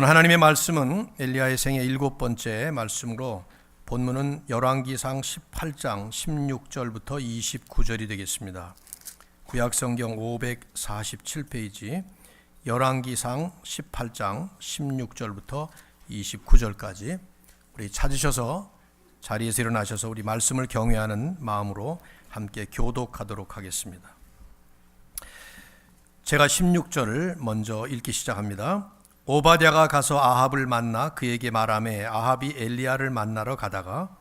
오늘 하나님의 말씀은 엘리야의 생애 7번째 말씀으로 본문은 열왕기상 18장 16절부터 29절이 되겠습니다. 구약성경 547페이지 열왕기상 18장 16절부터 29절까지 우리 찾으셔서 자리에서 일어나셔서 우리 말씀을 경외하는 마음으로 함께 교독하도록 하겠습니다. 제가 16절을 먼저 읽기 시작합니다. 오바댜가 가서 아합을 만나 그에게 말하매 아합이 엘리야를 만나러 가다가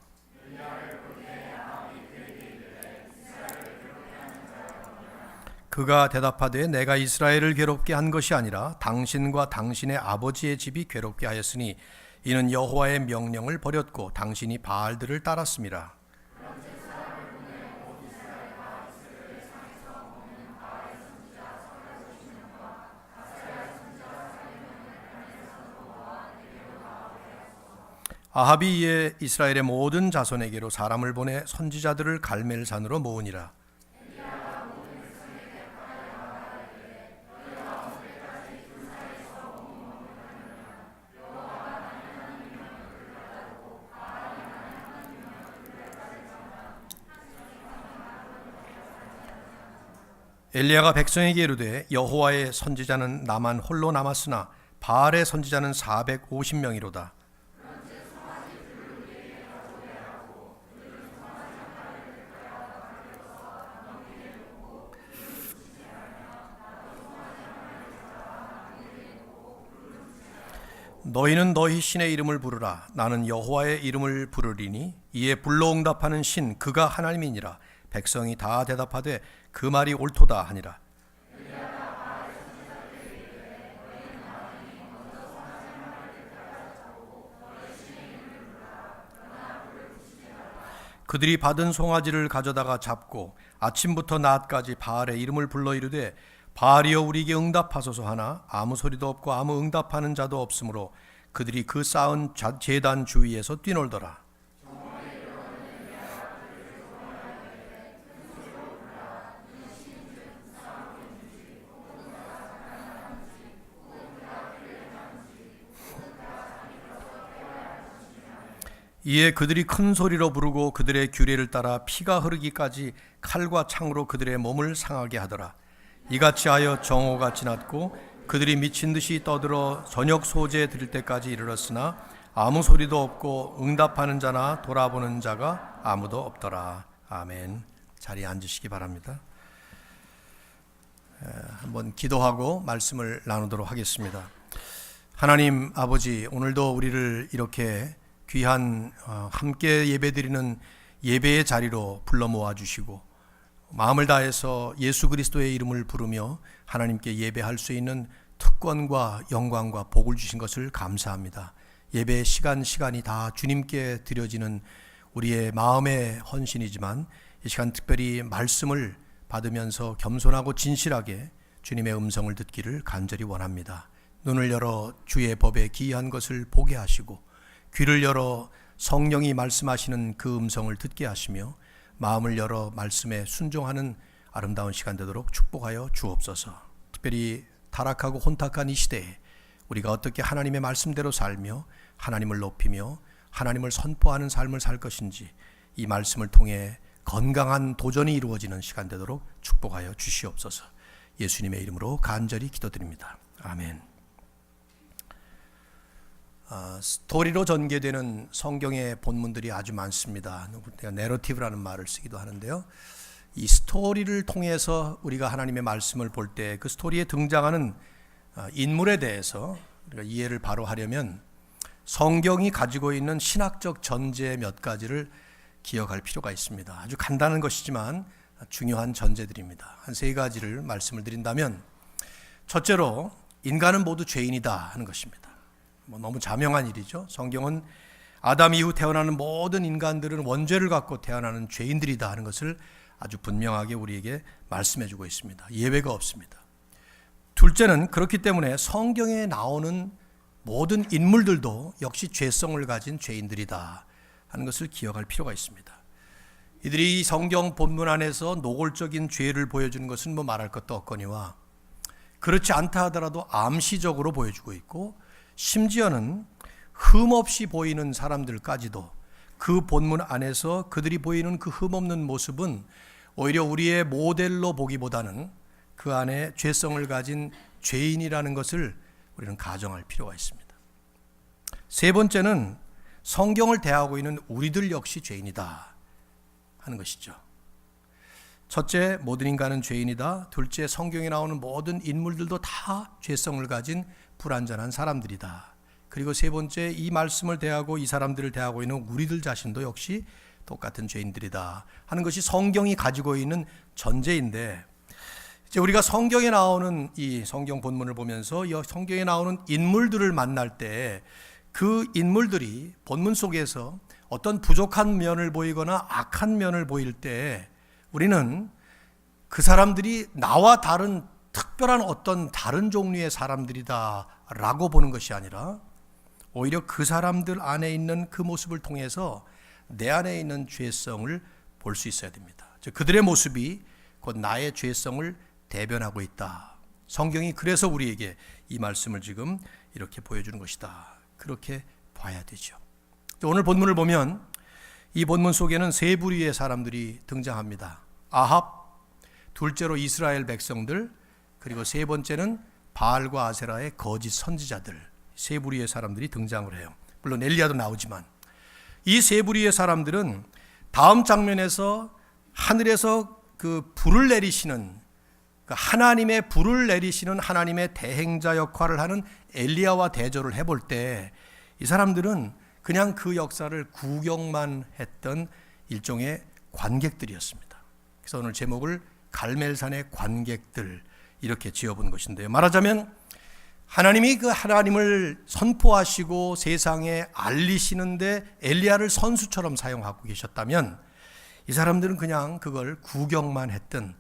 그가 대답하되 내가 이스라엘을 괴롭게 한 것이 아니라 당신과 당신의 아버지의 집이 괴롭게 하였으니 이는 여호와의 명령을 버렸고 당신이 바알들을 따랐음이라. 아합이 이에 이스라엘의 모든 자손에게로 사람을 보내 선지자들을 갈멜산으로 모으니라. 엘리야가 백성에게 이르되 여호와의 선지자는 나만 홀로 남았으나 바알의 선지자는 450명이로다. 너희는 너희 신의 이름을 부르라. 나는 여호와의 이름을 부르리니 이에 불러 응답하는 신 그가 하나님이니라. 백성이 다 대답하되 그 말이 옳도다 하니라. 그들이 받은 송아지를 가져다가 잡고 아침부터 낮까지 바알의 이름을 불러 이르되 바알이여 우리에게 응답하소서 하나 아무 소리도 없고 아무 응답하는 자도 없으므로 그들이 그 쌓은 제단 주위에서 뛰놀더라. 이에 그들이 큰 소리로 부르고 그들의 규례를 따라 피가 흐르기까지 칼과 창으로 그들의 몸을 상하게 하더라. 이같이 하여 정오가 지났고 그들이 미친 듯이 떠들어 저녁 소재 드릴 때까지 이르렀으나 아무 소리도 없고 응답하는 자나 돌아보는 자가 아무도 없더라. 아멘. 자리에 앉으시기 바랍니다. 한번 기도하고 말씀을 나누도록 하겠습니다. 하나님 아버지, 오늘도 우리를 이렇게 귀한 함께 예배드리는 예배의 자리로 불러 모아주시고 마음을 다해서 예수 그리스도의 이름을 부르며 하나님께 예배할 수 있는 특권과 영광과 복을 주신 것을 감사합니다. 예배의 시간이 다 주님께 드려지는 우리의 마음의 헌신이지만 이 시간 특별히 말씀을 받으면서 겸손하고 진실하게 주님의 음성을 듣기를 간절히 원합니다. 눈을 열어 주의 법에 기이한 것을 보게 하시고 귀를 열어 성령이 말씀하시는 그 음성을 듣게 하시며 마음을 열어 말씀에 순종하는 아름다운 시간 되도록 축복하여 주옵소서. 특별히 타락하고 혼탁한 이 시대에 우리가 어떻게 하나님의 말씀대로 살며 하나님을 높이며 하나님을 선포하는 삶을 살 것인지 이 말씀을 통해 건강한 도전이 이루어지는 시간 되도록 축복하여 주시옵소서. 예수님의 이름으로 간절히 기도드립니다. 아멘. 스토리로 전개되는 성경의 본문들이 아주 많습니다. 우리가 내러티브라는 말을 쓰기도 하는데요. 이 스토리를 통해서 우리가 하나님의 말씀을 볼 때 그 스토리에 등장하는 인물에 대해서 우리가 이해를 바로 하려면 성경이 가지고 있는 신학적 전제 몇 가지를 기억할 필요가 있습니다. 아주 간단한 것이지만 중요한 전제들입니다. 한 세 가지를 말씀을 드린다면 첫째로 인간은 모두 죄인이다 하는 것입니다. 너무 자명한 일이죠. 성경은 아담 이후 태어나는 모든 인간들은 원죄를 갖고 태어나는 죄인들이다 하는 것을 아주 분명하게 우리에게 말씀해 주고 있습니다. 예외가 없습니다. 둘째는 그렇기 때문에 성경에 나오는 모든 인물들도 역시 죄성을 가진 죄인들이다 하는 것을 기억할 필요가 있습니다. 이들이 성경 본문 안에서 노골적인 죄를 보여주는 것은 말할 것도 없거니와 그렇지 않다 하더라도 암시적으로 보여주고 있고 심지어는 흠없이 보이는 사람들까지도 그 본문 안에서 그들이 보이는 그 흠없는 모습은 오히려 우리의 모델로 보기보다는 그 안에 죄성을 가진 죄인이라는 것을 우리는 가정할 필요가 있습니다. 세 번째는 성경을 대하고 있는 우리들 역시 죄인이다 하는 것이죠. 첫째, 모든 인간은 죄인이다. 둘째, 성경에 나오는 모든 인물들도 다 죄성을 가진 불완전한 사람들이다. 그리고 세 번째, 이 말씀을 대하고 이 사람들을 대하고 있는 우리들 자신도 역시 똑같은 죄인들이다 하는 것이 성경이 가지고 있는 전제인데, 이제 우리가 성경에 나오는 이 성경 본문을 보면서 이 성경에 나오는 인물들을 만날 때 그 인물들이 본문 속에서 어떤 부족한 면을 보이거나 악한 면을 보일 때 우리는 그 사람들이 나와 다른 특별한 어떤 다른 종류의 사람들이다라고 보는 것이 아니라 오히려 그 사람들 안에 있는 그 모습을 통해서 내 안에 있는 죄성을 볼 수 있어야 됩니다. 즉 그들의 모습이 곧 나의 죄성을 대변하고 있다. 성경이 그래서 우리에게 이 말씀을 지금 이렇게 보여주는 것이다. 그렇게 봐야 되죠. 오늘 본문을 보면 이 본문 속에는 세 부류의 사람들이 등장합니다. 아합, 둘째로 이스라엘 백성들, 그리고 세 번째는 바알과 아세라의 거짓 선지자들, 세 부류의 사람들이 등장을 해요. 물론 엘리야도 나오지만 이 세 부류의 사람들은 다음 장면에서 하늘에서 그 불을 내리시는, 하나님의 불을 내리시는 하나님의 대행자 역할을 하는 엘리야와 대조를 해볼 때 이 사람들은 그냥 그 역사를 구경만 했던 일종의 관객들이었습니다. 그래서 오늘 제목을 갈멜산의 관객들 이렇게 지어본 것인데요. 말하자면 하나님이 그 하나님을 선포하시고 세상에 알리시는데 엘리야를 선수처럼 사용하고 계셨다면 이 사람들은 그냥 그걸 구경만 했던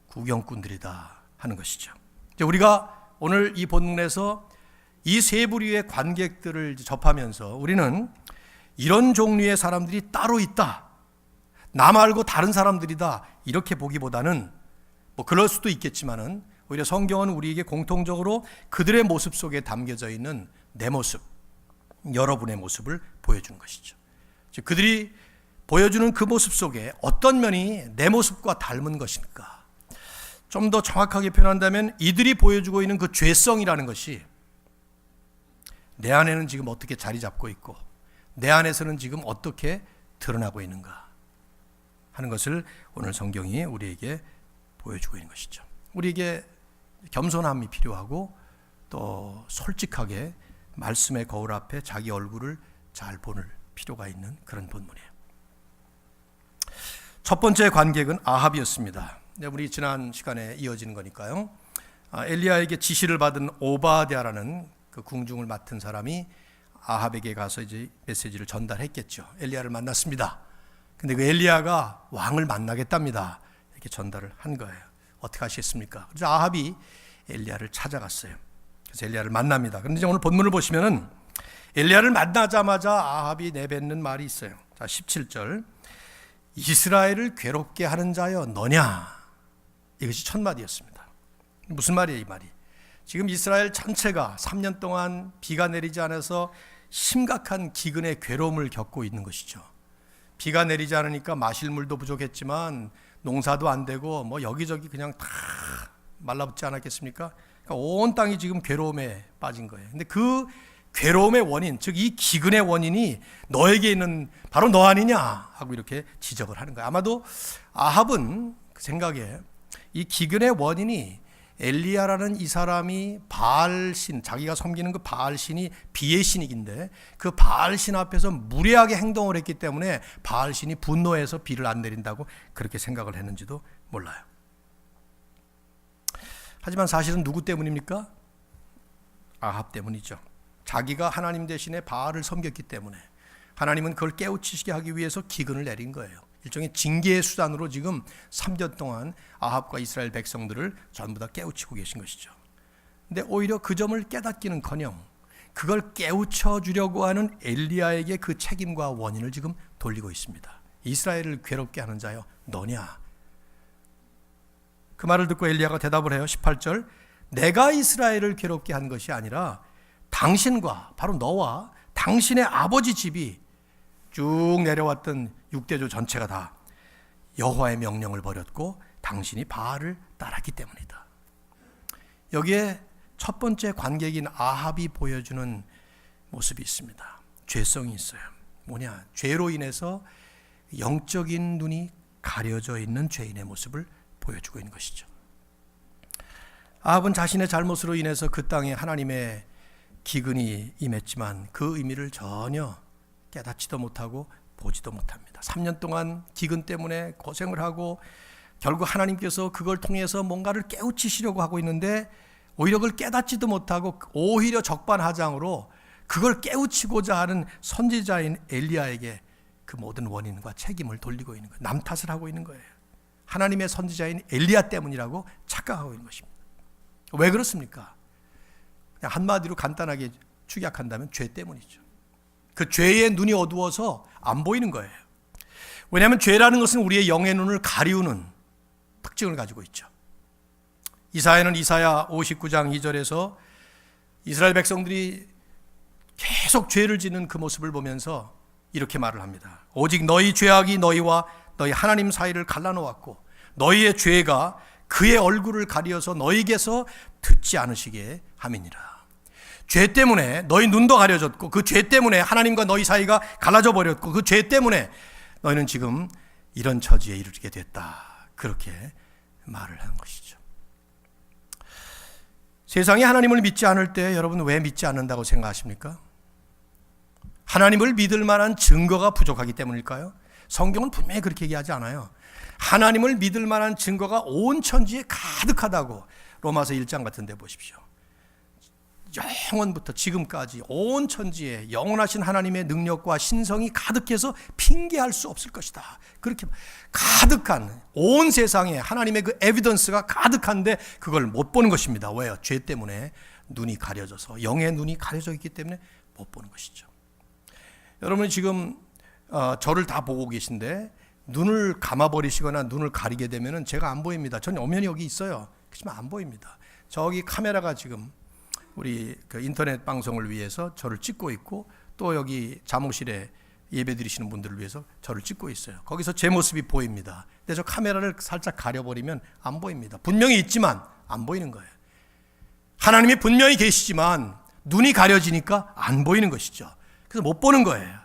구경꾼들이다 하는 것이죠. 우리가 오늘 이 본문에서 이 세 부류의 관객들을 접하면서 우리는 이런 종류의 사람들이 따로 있다, 나 말고 다른 사람들이다 이렇게 보기보다는 뭐 그럴 수도 있겠지만은 오히려 성경은 우리에게 공통적으로 그들의 모습 속에 담겨져 있는 내 모습, 여러분의 모습을 보여주는 것이죠. 즉 그들이 보여주는 그 모습 속에 어떤 면이 내 모습과 닮은 것인가. 좀 더 정확하게 표현한다면 이들이 보여주고 있는 그 죄성이라는 것이 내 안에는 지금 어떻게 자리 잡고 있고 내 안에서는 지금 어떻게 드러나고 있는가 하는 것을 오늘 성경이 우리에게 보여주고 있는 것이죠. 우리에게 겸손함이 필요하고 또 솔직하게 말씀의 거울 앞에 자기 얼굴을 잘 보는 필요가 있는 그런 본문이에요. 첫 번째 관객은 아합이었습니다. 우리 지난 시간에 이어지는 거니까요. 엘리야에게 지시를 받은 오바댜라는 그 궁중을 맡은 사람이 아합에게 가서 이제 메시지를 전달했겠죠. 엘리야를 만났습니다. 근데 그 엘리야가 왕을 만나겠답니다. 이렇게 전달을 한 거예요. 어떻게 하시겠습니까? 그래서 아합이 엘리야를 찾아갔어요. 그래서 엘리야를 만납니다. 그런데 오늘 본문을 보시면은 엘리야를 만나자마자 아합이 내뱉는 말이 있어요. 자, 17절. 이스라엘을 괴롭게 하는 자여 너냐? 이것이 첫 마디였습니다. 무슨 말이에요, 이 말이? 지금 이스라엘 전체가 3년 동안 비가 내리지 않아서 심각한 기근의 괴로움을 겪고 있는 것이죠. 비가 내리지 않으니까 마실 물도 부족했지만 농사도 안 되고 뭐 여기저기 그냥 다 말라붙지 않았겠습니까? 그러니까 온 땅이 지금 괴로움에 빠진 거예요. 근데 그 괴로움의 원인, 즉 이 기근의 원인이 너에게 있는 바로 너 아니냐 하고 이렇게 지적을 하는 거예요. 아마도 아합은 그 생각에 이 기근의 원인이 엘리야라는 이 사람이 바알신, 자기가 섬기는 그 바알신이 비의 신이긴데 그 바알신 앞에서 무례하게 행동을 했기 때문에 바알신이 분노해서 비를 안 내린다고 그렇게 생각을 했는지도 몰라요. 하지만 사실은 누구 때문입니까? 아합 때문이죠. 자기가 하나님 대신에 바알을 섬겼기 때문에 하나님은 그걸 깨우치시게 하기 위해서 기근을 내린 거예요. 일종의 징계의 수단으로 지금 3년 동안 아합과 이스라엘 백성들을 전부 다 깨우치고 계신 것이죠. 근데 오히려 그 점을 깨닫기는커녕 그걸 깨우쳐 주려고 하는 엘리야에게 그 책임과 원인을 지금 돌리고 있습니다. 이스라엘을 괴롭게 하는 자여 너냐? 그 말을 듣고 엘리야가 대답을 해요. 18절. 내가 이스라엘을 괴롭게 한 것이 아니라 당신과 바로 너와 당신의 아버지 집이 쭉 내려왔던 6대조 전체가 다 여호와의 명령을 버렸고 당신이 바알을 따랐기 때문이다. 여기에 첫 번째 관객인 아합이 보여주는 모습이 있습니다. 죄성이 있어요. 뭐냐? 죄로 인해서 영적인 눈이 가려져 있는 죄인의 모습을 보여주고 있는 것이죠. 아합은 자신의 잘못으로 인해서 그 땅에 하나님의 기근이 임했지만 그 의미를 전혀 깨닫지도 못하고 보지도 못합니다. 3년 동안 기근 때문에 고생을 하고 결국 하나님께서 그걸 통해서 뭔가를 깨우치시려고 하고 있는데 오히려 그걸 깨닫지도 못하고 오히려 적반하장으로 그걸 깨우치고자 하는 선지자인 엘리야에게 그 모든 원인과 책임을 돌리고 있는 거예요. 남 탓을 하고 있는 거예요. 하나님의 선지자인 엘리야 때문이라고 착각하고 있는 것입니다. 왜 그렇습니까? 그냥 한마디로 간단하게 축약한다면 죄 때문이죠. 그 죄의 눈이 어두워서 안 보이는 거예요. 왜냐하면 죄라는 것은 우리의 영의 눈을 가리우는 특징을 가지고 있죠. 이사야는 이사야 59장 2절에서 이스라엘 백성들이 계속 죄를 짓는 그 모습을 보면서 이렇게 말을 합니다. 오직 너희 죄악이 너희와 너희 하나님 사이를 갈라놓았고 너희의 죄가 그의 얼굴을 가리어서 너희에게서 듣지 않으시게 함이니라. 죄 때문에 너희 눈도 가려졌고 그 죄 때문에 하나님과 너희 사이가 갈라져 버렸고 그 죄 때문에 너희는 지금 이런 처지에 이르게 됐다. 그렇게 말을 한 것이죠. 세상이 하나님을 믿지 않을 때 여러분 왜 믿지 않는다고 생각하십니까? 하나님을 믿을 만한 증거가 부족하기 때문일까요? 성경은 분명히 그렇게 얘기하지 않아요. 하나님을 믿을 만한 증거가 온 천지에 가득하다고 로마서 1장 같은 데 보십시오. 영원부터 지금까지 온 천지에 영원하신 하나님의 능력과 신성이 가득해서 핑계할 수 없을 것이다. 그렇게 가득한 온 세상에 하나님의 그 에비던스가 가득한데 그걸 못 보는 것입니다. 왜요? 죄 때문에 눈이 가려져서 영의 눈이 가려져 있기 때문에 못 보는 것이죠. 여러분이 지금 저를 다 보고 계신데 눈을 감아버리시거나 눈을 가리게 되면 제가 안 보입니다. 저는 엄연히 여기 있어요. 그렇지만 안 보입니다. 저기 카메라가 지금 우리 그 인터넷 방송을 위해서 저를 찍고 있고 또 여기 사무실에 예배 드리시는 분들을 위해서 저를 찍고 있어요. 거기서 제 모습이 보입니다. 근데 저 카메라를 살짝 가려버리면 안 보입니다. 분명히 있지만 안 보이는 거예요. 하나님이 분명히 계시지만 눈이 가려지니까 안 보이는 것이죠. 그래서 못 보는 거예요.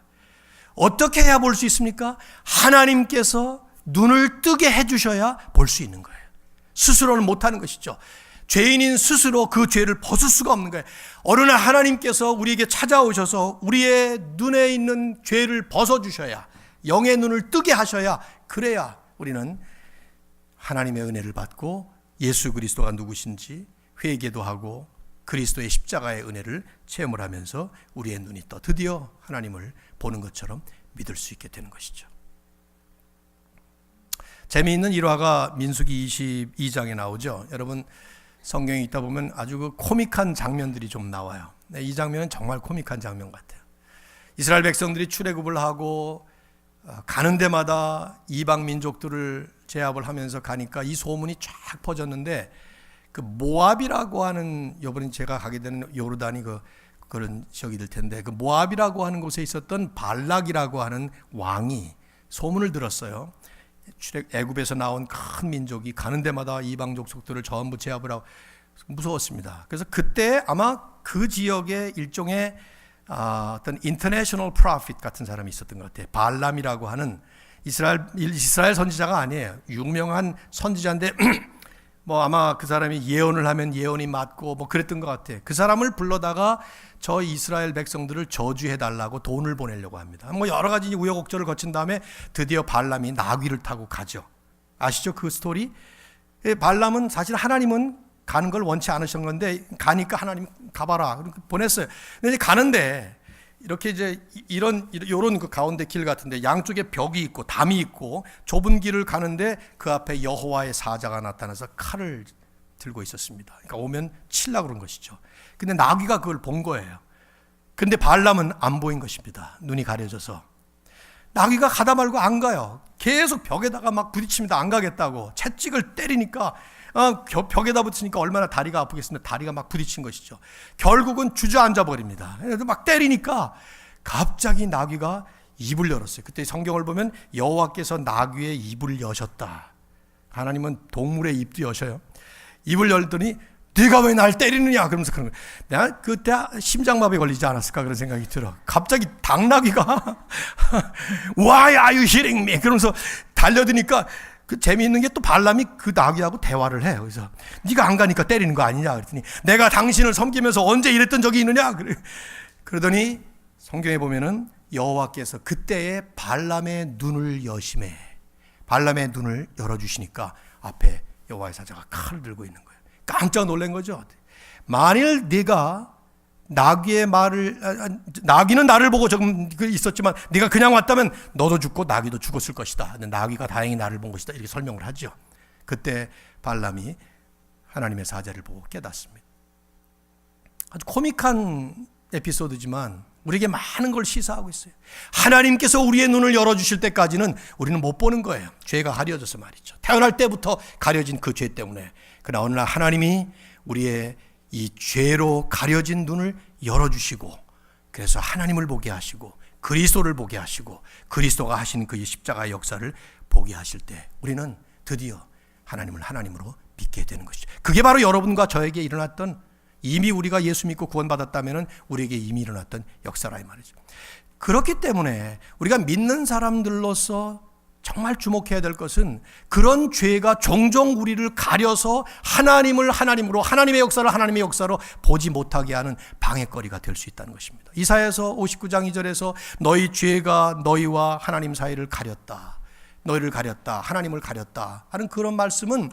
어떻게 해야 볼 수 있습니까? 하나님께서 눈을 뜨게 해주셔야 볼 수 있는 거예요. 스스로는 못하는 것이죠. 죄인인 스스로 그 죄를 벗을 수가 없는 거예요. 어느 날 하나님께서 우리에게 찾아오셔서 우리의 눈에 있는 죄를 벗어주셔야, 영의 눈을 뜨게 하셔야, 그래야 우리는 하나님의 은혜를 받고 예수 그리스도가 누구신지 회개도 하고 그리스도의 십자가의 은혜를 체험을 하면서 우리의 눈이 또 드디어 하나님을 보는 것처럼 믿을 수 있게 되는 것이죠. 재미있는 일화가 민수기 22장에 나오죠. 여러분 성경에 있다 보면 아주 그 코믹한 장면들이 좀 나와요. 이 장면은 정말 코믹한 장면 같아요. 이스라엘 백성들이 출애굽을 하고 가는 데마다 이방 민족들을 제압을 하면서 가니까 이 소문이 쫙 퍼졌는데 그 모압이라고 하는, 요번에 제가 가게 되는 요르단이 그런 지역이 될 텐데 그 모압이라고 하는 곳에 있었던 발락이라고 하는 왕이 소문을 들었어요. 애굽에서 나온 큰 민족이 가는 데마다 이방 족속들을 전부 제압을 하고 무서웠습니다. 그래서 그때 아마 그 지역에 일종의 어떤 인터내셔널 프로핏 같은 사람이 있었던 것 같아요. 발람이라고 하는 이스라엘 선지자가 아니에요. 유명한 선지자인데 뭐 아마 그 사람이 예언을 하면 예언이 맞고 뭐 그랬던 것 같아요. 그 사람을 불러다가 저 이스라엘 백성들을 저주해달라고 돈을 보내려고 합니다. 뭐 여러 가지 우여곡절을 거친 다음에 드디어 발람이 나귀를 타고 가죠. 아시죠? 그 스토리? 발람은 사실 하나님은 가는 걸 원치 않으신 건데 가니까 하나님 가봐라 보냈어요. 근데 가는데 이렇게 이제 이런 그 가운데 길 같은데 양쪽에 벽이 있고 담이 있고 좁은 길을 가는데 그 앞에 여호와의 사자가 나타나서 칼을 들고 있었습니다. 그러니까 오면 치려고 그런 것이죠. 근데 나귀가 그걸 본 거예요. 근데 발람은 안 보인 것입니다. 눈이 가려져서. 나귀가 가다 말고 안 가요. 계속 벽에다가 막 부딪힙니다. 안 가겠다고. 채찍을 때리니까 벽에다 붙으니까 얼마나 다리가 아프겠습니까? 다리가 막 부딪힌 것이죠. 결국은 주저앉아 버립니다. 막 때리니까 갑자기 나귀가 입을 열었어요. 그때 성경을 보면 여호와께서 나귀의 입을 여셨다. 하나님은 동물의 입도 여셔요. 입을 열더니 네가 왜 날 때리느냐 그러면서 그런 거예요. 내가 그때 심장마비에 걸리지 않았을까 그런 생각이 들어. 갑자기 당나귀가 Why are you hitting me? 그러면서 달려드니까 그 재미있는 게 또 발람이 그 나귀하고 대화를 해요. 그래서 네가 안 가니까 때리는 거 아니냐 그랬더니 내가 당신을 섬기면서 언제 이랬던 적이 있느냐 그러더니 성경에 보면은 여호와께서 그때에 발람의 눈을 여심해 발람의 눈을 열어주시니까 앞에 여호와의 사자가 칼을 들고 있는 거예요. 깜짝 놀란 거죠. 만일 네가 나귀의 말을 나귀는 나를 보고 조금 있었지만 네가 그냥 왔다면 너도 죽고 나귀도 죽었을 것이다. 나귀가 다행히 나를 본 것이다. 이렇게 설명을 하죠. 그때 발람이 하나님의 사자를 보고 깨닫습니다. 아주 코믹한 에피소드지만 우리에게 많은 걸 시사하고 있어요. 하나님께서 우리의 눈을 열어주실 때까지는 우리는 못 보는 거예요. 죄가 가려져서 말이죠. 태어날 때부터 가려진 그 죄 때문에. 그러나 어느 날 하나님이 우리의 이 죄로 가려진 눈을 열어주시고 그래서 하나님을 보게 하시고 그리스도를 보게 하시고 그리스도가 하신 그 십자가의 역사를 보게 하실 때 우리는 드디어 하나님을 하나님으로 믿게 되는 것이죠. 그게 바로 여러분과 저에게 일어났던 이미 우리가 예수 믿고 구원받았다면 우리에게 이미 일어났던 역사라 이 말이죠. 그렇기 때문에 우리가 믿는 사람들로서 정말 주목해야 될 것은 그런 죄가 종종 우리를 가려서 하나님을 하나님으로 하나님의 역사를 하나님의 역사로 보지 못하게 하는 방해거리가 될 수 있다는 것입니다. 이사야서 59장 2절에서 너희 죄가 너희와 하나님 사이를 가렸다. 너희를 가렸다. 하나님을 가렸다 하는 그런 말씀은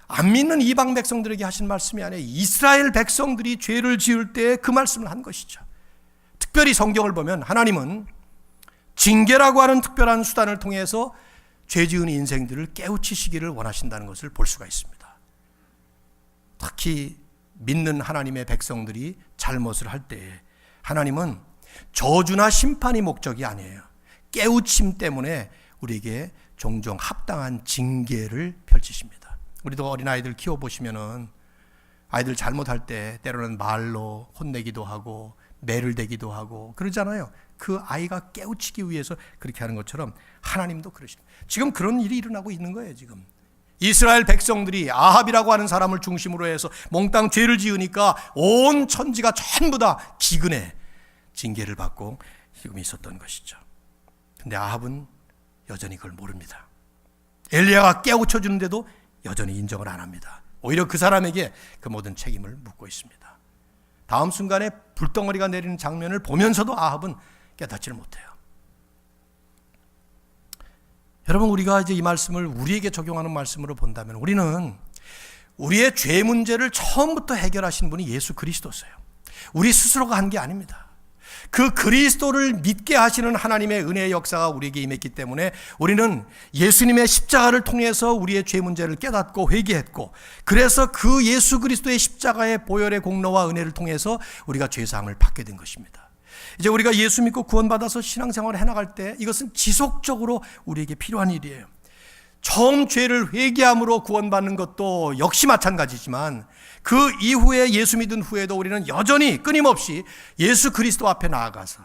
안 믿는 이방 백성들에게 하신 말씀이 아니라 이스라엘 백성들이 죄를 지을 때 그 말씀을 한 것이죠. 특별히 성경을 보면 하나님은 징계라고 하는 특별한 수단을 통해서 죄 지은 인생들을 깨우치시기를 원하신다는 것을 볼 수가 있습니다. 특히 믿는 하나님의 백성들이 잘못을 할 때 하나님은 저주나 심판이 목적이 아니에요. 깨우침 때문에 우리에게 종종 합당한 징계를 펼치십니다. 우리도 어린아이들 키워보시면은 아이들 잘못할 때 때로는 말로 혼내기도 하고 매를 대기도 하고 그러잖아요. 그 아이가 깨우치기 위해서 그렇게 하는 것처럼 하나님도 그러십니다. 지금 그런 일이 일어나고 있는 거예요. 지금 이스라엘 백성들이 아합이라고 하는 사람을 중심으로 해서 몽땅 죄를 지으니까 온 천지가 전부 다 기근에 징계를 받고 지금 있었던 것이죠. 근데 아합은 여전히 그걸 모릅니다. 엘리야가 깨우쳐 주는데도 여전히 인정을 안 합니다. 오히려 그 사람에게 그 모든 책임을 묻고 있습니다. 다음 순간에 불덩어리가 내리는 장면을 보면서도 아합은 깨닫지를 못해요. 여러분, 우리가 이제 이 말씀을 우리에게 적용하는 말씀으로 본다면 우리는 우리의 죄 문제를 처음부터 해결하신 분이 예수 그리스도세요. 우리 스스로가 한 게 아닙니다. 그 그리스도를 믿게 하시는 하나님의 은혜의 역사가 우리에게 임했기 때문에 우리는 예수님의 십자가를 통해서 우리의 죄 문제를 깨닫고 회개했고, 그래서 그 예수 그리스도의 십자가의 보혈의 공로와 은혜를 통해서 우리가 죄사함을 받게 된 것입니다. 이제 우리가 예수 믿고 구원받아서 신앙생활을 해나갈 때 이것은 지속적으로 우리에게 필요한 일이에요. 처음 죄를 회개함으로 구원받는 것도 역시 마찬가지지만 그 이후에 예수 믿은 후에도 우리는 여전히 끊임없이 예수 그리스도 앞에 나아가서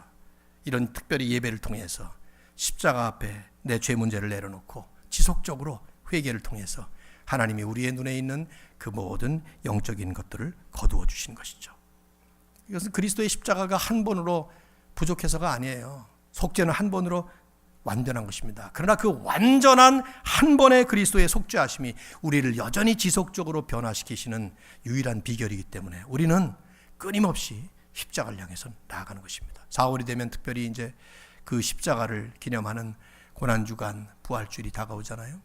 이런 특별히 예배를 통해서 십자가 앞에 내 죄 문제를 내려놓고 지속적으로 회개를 통해서 하나님이 우리의 눈에 있는 그 모든 영적인 것들을 거두어 주신 것이죠. 이것은 그리스도의 십자가가 한 번으로 부족해서가 아니에요. 속죄는 한 번으로 완전한 것입니다. 그러나 그 완전한 한 번의 그리스도의 속죄하심이 우리를 여전히 지속적으로 변화시키시는 유일한 비결이기 때문에 우리는 끊임없이 십자가를 향해서 나아가는 것입니다. 4월이 되면 특별히 이제 그 십자가를 기념하는 고난주간 부활주일이 다가오잖아요.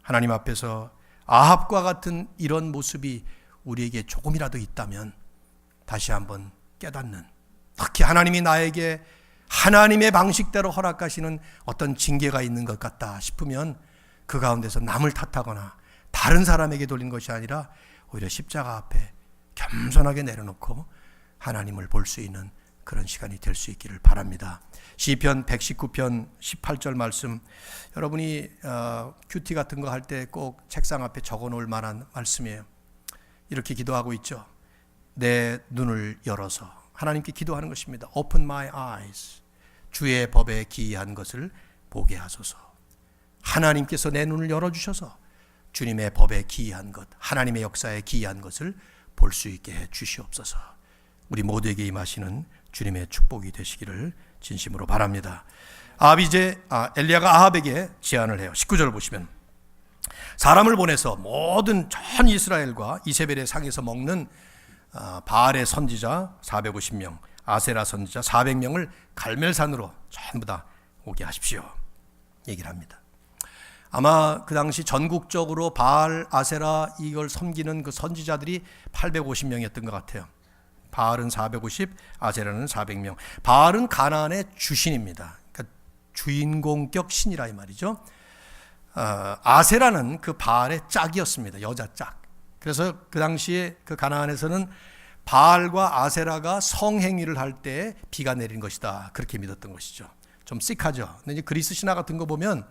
하나님 앞에서 아합과 같은 이런 모습이 우리에게 조금이라도 있다면 다시 한번 깨닫는, 특히 하나님이 나에게 하나님의 방식대로 허락하시는 어떤 징계가 있는 것 같다 싶으면 그 가운데서 남을 탓하거나 다른 사람에게 돌린 것이 아니라 오히려 십자가 앞에 겸손하게 내려놓고 하나님을 볼 수 있는 그런 시간이 될 수 있기를 바랍니다. 시편 119편 18절 말씀, 여러분이 큐티 같은 거 할 때 꼭 책상 앞에 적어 놓을 만한 말씀이에요. 이렇게 기도하고 있죠. 내 눈을 열어서, 하나님께 기도하는 것입니다. Open my eyes. 주의 법에 기이한 것을 보게 하소서. 하나님께서 내 눈을 열어주셔서 주님의 법에 기이한 것, 하나님의 역사에 기이한 것을 볼 수 있게 해 주시옵소서. 우리 모두에게 임하시는 주님의 축복이 되시기를 진심으로 바랍니다. 엘리야가 아합에게 제안을 해요. 19절을 보시면, 사람을 보내서 모든 전 이스라엘과 이세벨의 상에서 먹는 바알의 선지자 450명, 아세라 선지자 400명을 갈멜산으로 전부 다 오게 하십시오, 얘기를 합니다. 아마 그 당시 전국적으로 바알, 아세라 이걸 섬기는 그 선지자들이 850명이었던 것 같아요. 바알은 450, 아세라는 400명. 바알은 가나안의 주신입니다. 그러니까 주인공격 신이라 이 말이죠. 아세라는 그 바알의 짝이었습니다. 여자 짝. 그래서 그 당시에 그 가나안에서는 바알과 아세라가 성행위를 할 때 비가 내린 것이다, 그렇게 믿었던 것이죠. 좀 씩하죠. 근데 이제 그리스 신화 같은 거 보면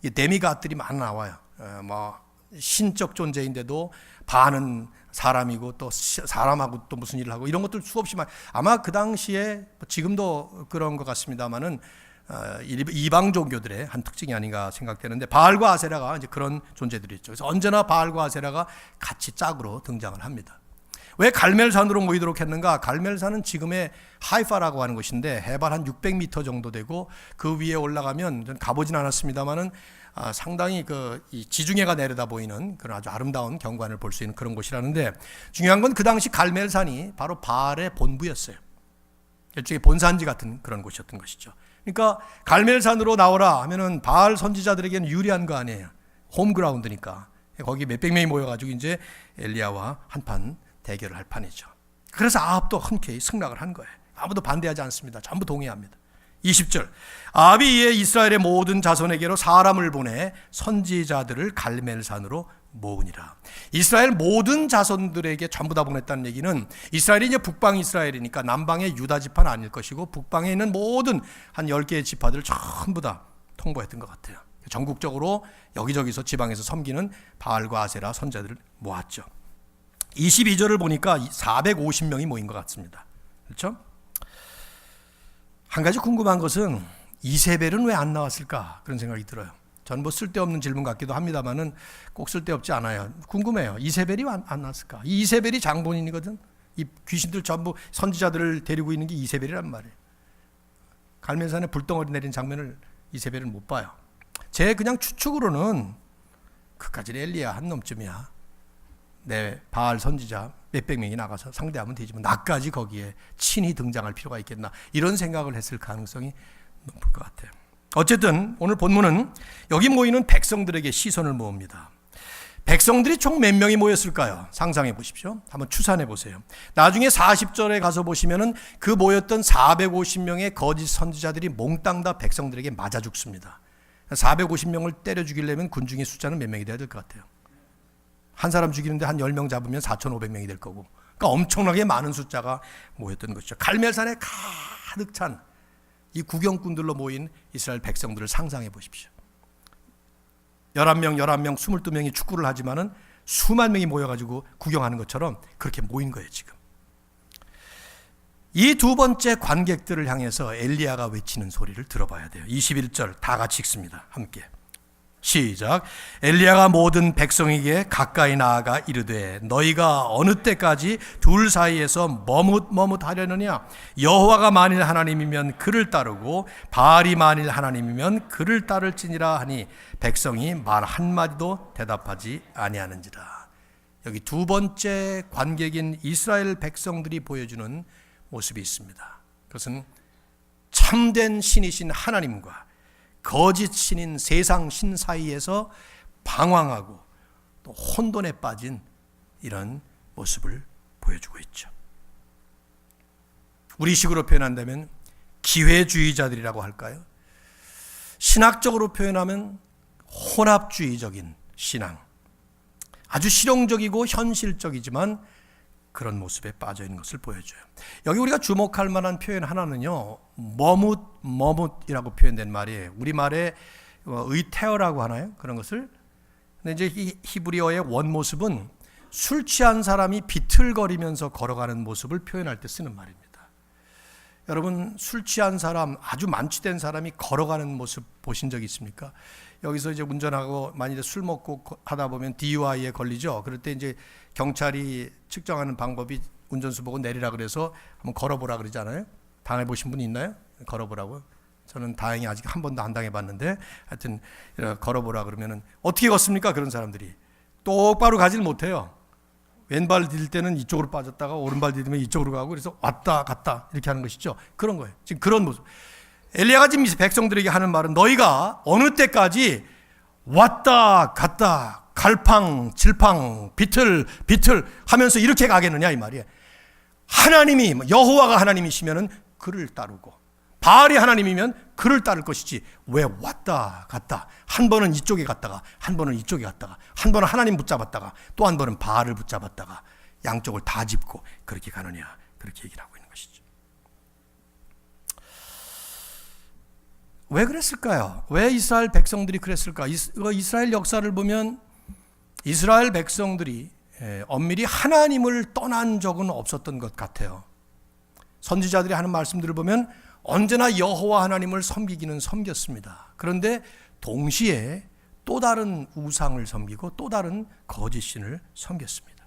이 데미갓들이 많이 나와요. 뭐 신적 존재인데도 반은 사람이고 또 사람하고 또 무슨 일을 하고 이런 것들 수없이 많이, 아마 그 당시에 지금도 그런 것 같습니다만은 이방 종교들의 한 특징이 아닌가 생각되는데, 바알과 아세라가 이제 그런 존재들이죠. 그래서 언제나 바알과 아세라가 같이 짝으로 등장을 합니다. 왜 갈멜산으로 모이도록 했는가? 갈멜산은 지금의 하이파라고 하는 곳인데 해발 한 600m 정도 되고, 그 위에 올라가면, 전 가보진 않았습니다만은 상당히 이 지중해가 내려다 보이는 그런 아주 아름다운 경관을 볼 수 있는 그런 곳이라는데, 중요한 건 그 당시 갈멜산이 바로 바알의 본부였어요. 일종의 본산지 같은 그런 곳이었던 것이죠. 그러니까 갈멜산으로 나오라 하면은 바알 선지자들에게는 유리한 거 아니에요. 홈그라운드니까. 거기 몇백 명이 모여가지고 이제 엘리야와 한판 대결을 할 판이죠. 그래서 아합도 흔쾌히 승낙을 한 거예요. 아무도 반대하지 않습니다. 전부 동의합니다. 20절, 아합이 이에 이스라엘의 모든 자손에게로 사람을 보내 선지자들을 갈멜산으로 모으니라. 이스라엘 모든 자손들에게 전부 다 보냈다는 얘기는, 이스라엘이 이제 북방 이스라엘이니까 남방의 유다 지파는 아닐 것이고 북방에 있는 모든 한 10개의 지파들을 전부 다 통보했던 것 같아요. 전국적으로 여기저기서 지방에서 섬기는 바알과 아세라 선자들을 모았죠. 22절을 보니까 450명이 모인 것 같습니다. 그렇죠? 한 가지 궁금한 것은 이세벨은 왜 안 나왔을까, 그런 생각이 들어요. 전 뭐 쓸데없는 질문 같기도 합니다만은 꼭 쓸데없지 않아요. 궁금해요. 이세벨이 안 나왔을까? 이 이세벨이 장본인이거든. 이 귀신들 전부 선지자들을 데리고 있는 게 이세벨이란 말이에요. 갈멜산에 불덩어리 내린 장면을 이세벨은 못 봐요. 제 그냥 추측으로는 그까지는 엘리야 한 놈쯤이야. 내 바알 선지자 몇백 명이 나가서 상대하면 되지만 나까지 거기에 친히 등장할 필요가 있겠나, 이런 생각을 했을 가능성이 높을 것 같아요. 어쨌든 오늘 본문은 여기 모이는 백성들에게 시선을 모읍니다. 백성들이 총 몇 명이 모였을까요? 상상해 보십시오. 한번 추산해 보세요. 나중에 40절에 가서 보시면은 그 모였던 450명의 거짓 선지자들이 몽땅 다 백성들에게 맞아 죽습니다. 450명을 때려 죽이려면 군중의 숫자는 몇 명이 돼야 될 것 같아요? 한 사람 죽이는데 한 10명 잡으면 4,500명이 될 거고, 그러니까 엄청나게 많은 숫자가 모였던 것이죠. 갈멜산에 가득 찬 이 구경꾼들로 모인 이스라엘 백성들을 상상해 보십시오. 11명, 22명이 축구를 하지만은 수만 명이 모여가지고 구경하는 것처럼 그렇게 모인 거예요, 지금. 이 두 번째 관객들을 향해서 엘리야가 외치는 소리를 들어봐야 돼요. 21절 다 같이 읽습니다. 함께. 시작. 엘리야가 모든 백성에게 가까이 나아가 이르되 너희가 어느 때까지 둘 사이에서 머뭇머뭇하려느냐? 여호와가 만일 하나님이면 그를 따르고 바알이 만일 하나님이면 그를 따를지니라 하니 백성이 말 한마디도 대답하지 아니하는지라. 여기 두 번째 관객인 이스라엘 백성들이 보여주는 모습이 있습니다. 그것은 참된 신이신 하나님과 거짓 신인 세상 신 사이에서 방황하고 또 혼돈에 빠진 이런 모습을 보여주고 있죠. 우리식으로 표현한다면 기회주의자들이라고 할까요? 신학적으로 표현하면 혼합주의적인 신앙, 아주 실용적이고 현실적이지만 그런 모습에 빠져 있는 것을 보여줘요. 여기 우리가 주목할 만한 표현 하나는요, 머뭇이라고 표현된 말이에요. 우리말에 의태어라고 하나요? 그런 것을. 근데 이제 이 히브리어의 원 모습은 술 취한 사람이 비틀거리면서 걸어가는 모습을 표현할 때 쓰는 말입니다. 여러분, 술 취한 사람, 아주 만취된 사람이 걸어가는 모습 보신 적 있습니까? 여기서 이제 운전하고 만일에 술 먹고 하다 보면 DUI에 걸리죠. 그럴 때 이제 경찰이 측정하는 방법이 운전수 보고 내리라 그래서 한번 걸어보라 그러잖아요. 당해보신 분 있나요? 걸어보라고요? 저는 다행히 아직 한 번도 안 당해봤는데, 하여튼 걸어보라 그러면은 어떻게 걷습니까? 그런 사람들이 똑바로 가질 못해요. 왼발 디딜 때는 이쪽으로 빠졌다가 오른발 디디면 이쪽으로 가고, 그래서 왔다 갔다 이렇게 하는 것이죠. 그런 거예요. 지금 그런 모습. 엘리야가 지금 백성들에게 하는 말은 너희가 어느 때까지 왔다 갔다 갈팡 질팡 비틀 하면서 이렇게 가겠느냐 이 말이에요. 하나님이, 여호와가 하나님이시면은 그를 따르고, 바알이 하나님이면 그를 따를 것이지 왜 왔다 갔다, 한 번은 이쪽에 갔다가 한 번은 이쪽에 갔다가, 한 번은 하나님 붙잡았다가 또 한 번은 바알을 붙잡았다가 양쪽을 다 짚고 그렇게 가느냐, 그렇게 얘기를 하고 있는 것이죠. 왜 그랬을까요? 왜 이스라엘 백성들이 그랬을까? 이스라엘 역사를 보면 이스라엘 백성들이 엄밀히 하나님을 떠난 적은 없었던 것 같아요. 선지자들이 하는 말씀들을 보면 언제나 여호와 하나님을 섬기기는 섬겼습니다. 그런데 동시에 또 다른 우상을 섬기고 또 다른 거짓신을 섬겼습니다.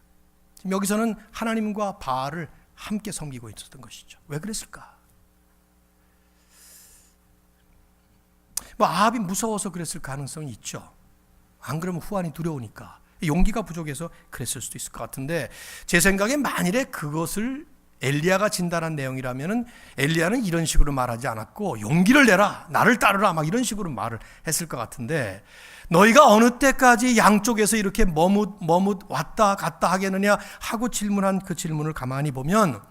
지금 여기서는 하나님과 바알을 함께 섬기고 있었던 것이죠. 왜 그랬을까? 아합이 무서워서 그랬을 가능성이 있죠. 안 그러면 후환이 두려우니까, 용기가 부족해서 그랬을 수도 있을 것 같은데, 제 생각에 만일에 그것을 엘리야가 진단한 내용이라면은 엘리야는 이런 식으로 말하지 않았고 용기를 내라, 나를 따르라, 막 이런 식으로 말을 했을 것 같은데, 너희가 어느 때까지 양쪽에서 이렇게 머뭇 왔다 갔다 하겠느냐 하고 질문한 그 질문을 가만히 보면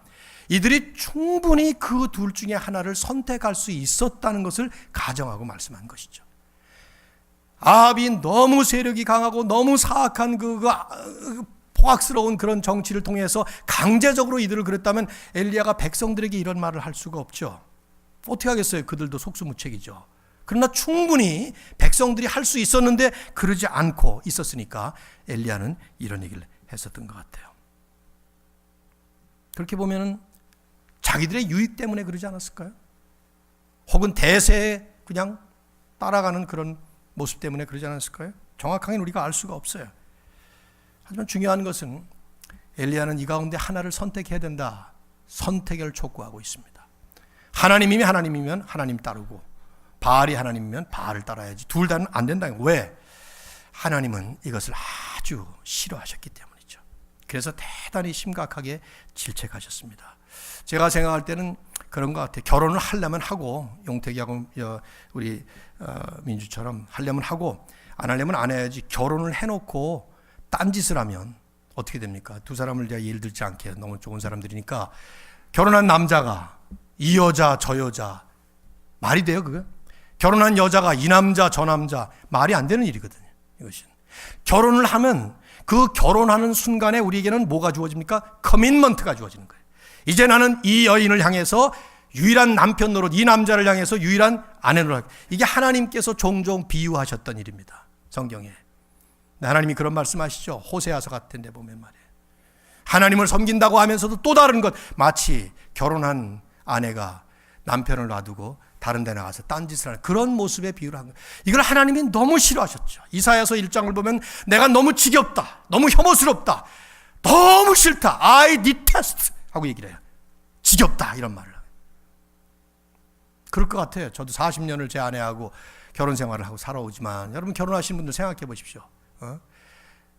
이들이 충분히 그 둘 중에 하나를 선택할 수 있었다는 것을 가정하고 말씀한 것이죠. 아합이 너무 세력이 강하고 너무 사악한 포악스러운 그런 정치를 통해서 강제적으로 이들을 그랬다면 엘리야가 백성들에게 이런 말을 할 수가 없죠. 어떻게 하겠어요? 그들도 속수무책이죠. 그러나 충분히 백성들이 할 수 있었는데 그러지 않고 있었으니까 엘리야는 이런 얘기를 했었던 것 같아요. 그렇게 보면 자기들의 유익 때문에 그러지 않았을까요? 혹은 대세에 그냥 따라가는 그런 모습 때문에 그러지 않았을까요? 정확하게는 우리가 알 수가 없어요. 하지만 중요한 것은 엘리야는 이 가운데 하나를 선택해야 된다. 선택을 촉구하고 있습니다. 하나님이면 하나님이면 하나님 따르고, 바알이 하나님이면 바알을 따라야지. 둘 다는 안 된다. 왜? 하나님은 이것을 아주 싫어하셨기 때문이죠. 그래서 대단히 심각하게 질책하셨습니다. 제가 생각할 때는 그런 것 같아요. 결혼을 하려면 하고, 용택이하고 우리 민주처럼 하려면 하고, 안 하려면 안 해야지. 결혼을 해놓고 딴짓을 하면 어떻게 됩니까? 두 사람을 제가 예를 들지 않게, 너무 좋은 사람들이니까, 결혼한 남자가 이 여자 저 여자, 말이 돼요 그거? 결혼한 여자가 이 남자 저 남자, 말이 안 되는 일이거든요. 이것은 결혼을 하면 그 결혼하는 순간에 우리에게는 뭐가 주어집니까? 커밋먼트가 주어지는 거예요. 이제 나는 이 여인을 향해서 유일한 남편 노릇, 이 남자를 향해서 유일한 아내 노릇. 이게 하나님께서 종종 비유하셨던 일입니다, 성경에. 하나님이 그런 말씀하시죠. 호세아서 같은 데 보면 말이에요. 하나님을 섬긴다고 하면서도 또 다른 것, 마치 결혼한 아내가 남편을 놔두고 다른 데 나가서 딴짓을 하는 그런 모습에 비유를 한 거예요. 이걸 하나님이 너무 싫어하셨죠. 이사야서 1장을 보면 내가 너무 지겹다, 너무 혐오스럽다, 너무 싫다, I detest 하고 얘기를 해요. 지겹다, 이런 말을. 그럴 것 같아요. 저도 40년을 제 아내하고 결혼 생활을 하고 살아오지만, 여러분 결혼하신 분들 생각해 보십시오.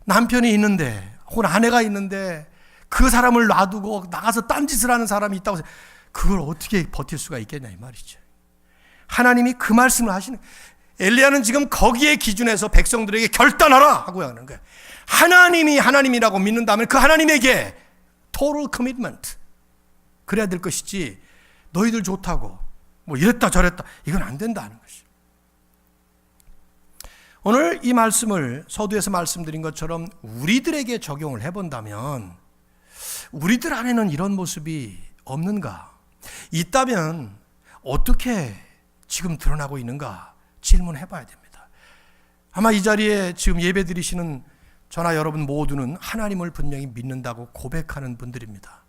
남편이 있는데 혹은 아내가 있는데 그 사람을 놔두고 나가서 딴짓을 하는 사람이 있다고 해서 그걸 어떻게 버틸 수가 있겠냐 이 말이죠. 하나님이 그 말씀을 하시는, 엘리야는 지금 거기에 기준에서 백성들에게 결단하라 하고 하는 거예요. 하나님이 하나님이라고 믿는다면 그 하나님에게 total commitment, 그래야 될 것이지 너희들 좋다고 뭐 이랬다 저랬다 이건 안 된다는 것이죠. 오늘 이 말씀을 서두에서 말씀드린 것처럼 우리들에게 적용을 해본다면 우리들 안에는 이런 모습이 없는가? 있다면 어떻게 지금 드러나고 있는가? 질문해 봐야 됩니다. 아마 이 자리에 지금 예배 드리시는 저나 여러분 모두는 하나님을 분명히 믿는다고 고백하는 분들입니다.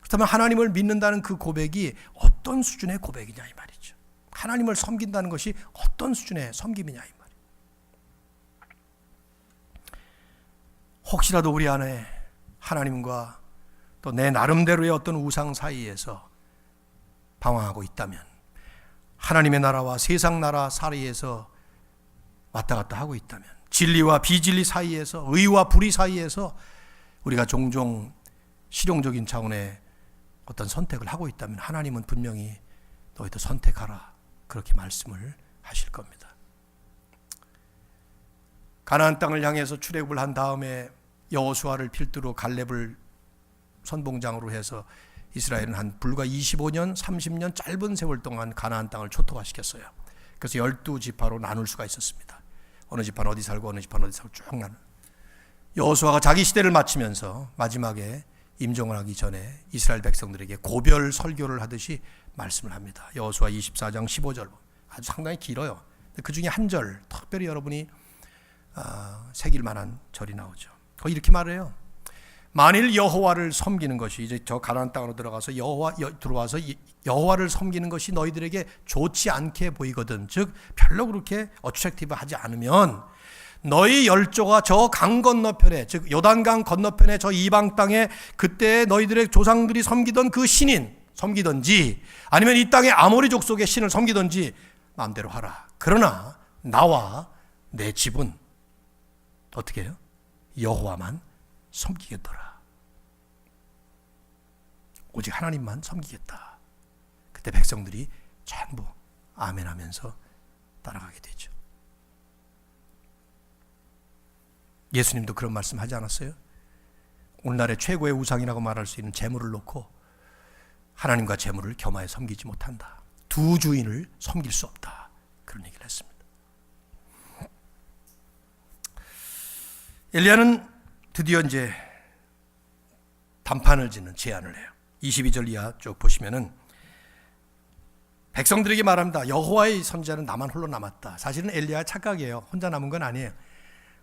그렇다면 하나님을 믿는다는 그 고백이 어떤 수준의 고백이냐 이 말이죠. 하나님을 섬긴다는 것이 어떤 수준의 섬김이냐 이 말이에요. 혹시라도 우리 안에 하나님과 또 내 나름대로의 어떤 우상 사이에서 방황하고 있다면, 하나님의 나라와 세상 나라 사이에서 왔다 갔다 하고 있다면, 진리와 비진리 사이에서, 의와 불의 사이에서 우리가 종종 실용적인 차원의 어떤 선택을 하고 있다면 하나님은 분명히 너희도 선택하라 그렇게 말씀을 하실 겁니다. 가나안 땅을 향해서 출애굽을 한 다음에 여호수아를 필두로 갈렙을 선봉장으로 해서 이스라엘은 한 불과 25년, 30년 짧은 세월 동안 가나안 땅을 초토화시켰어요. 그래서 12지파로 나눌 수가 있었습니다. 어느 지파는 어디 살고 어느 지파는 어디 살고 쭉 나눠. 여호수아가 자기 시대를 마치면서 마지막에 임종을 하기 전에 이스라엘 백성들에게 고별 설교를 하듯이 말씀을 합니다. 여호수아 24장 15절 아주 상당히 길어요. 그 중에 한 절 특별히 여러분이 새길 만한 절이 나오죠. 거기 이렇게 말해요. 만일 여호와를 섬기는 것이, 이제 저 가나안 땅으로 들어가서 들어와서 여호와를 섬기는 것이 너희들에게 좋지 않게 보이거든, 즉 별로 그렇게 어트랙티브하지 않으면 너희 열조가 저 강 건너편에, 즉 요단강 건너편에 저 이방 땅에 그때 너희들의 조상들이 섬기던 그 신인 섬기든지 아니면 이 땅의 아모리 족속의 신을 섬기든지 마음대로 하라. 그러나 나와 내 집은 어떻게 해요? 여호와만 섬기겠더라. 오직 하나님만 섬기겠다. 그때 백성들이 전부 아멘 하면서 따라가게 되죠. 예수님도 그런 말씀 하지 않았어요? 오늘날의 최고의 우상이라고 말할 수 있는 재물을 놓고 하나님과 재물을 겸하여 섬기지 못한다. 두 주인을 섬길 수 없다. 그런 얘기를 했습니다. 엘리야는 드디어 이제 단판을 짓는 제안을 해요. 22절 이하 쭉 보시면은 백성들에게 말합니다. 여호와의 선지자는 나만 홀로 남았다. 사실은 엘리야 착각이에요. 혼자 남은 건 아니에요.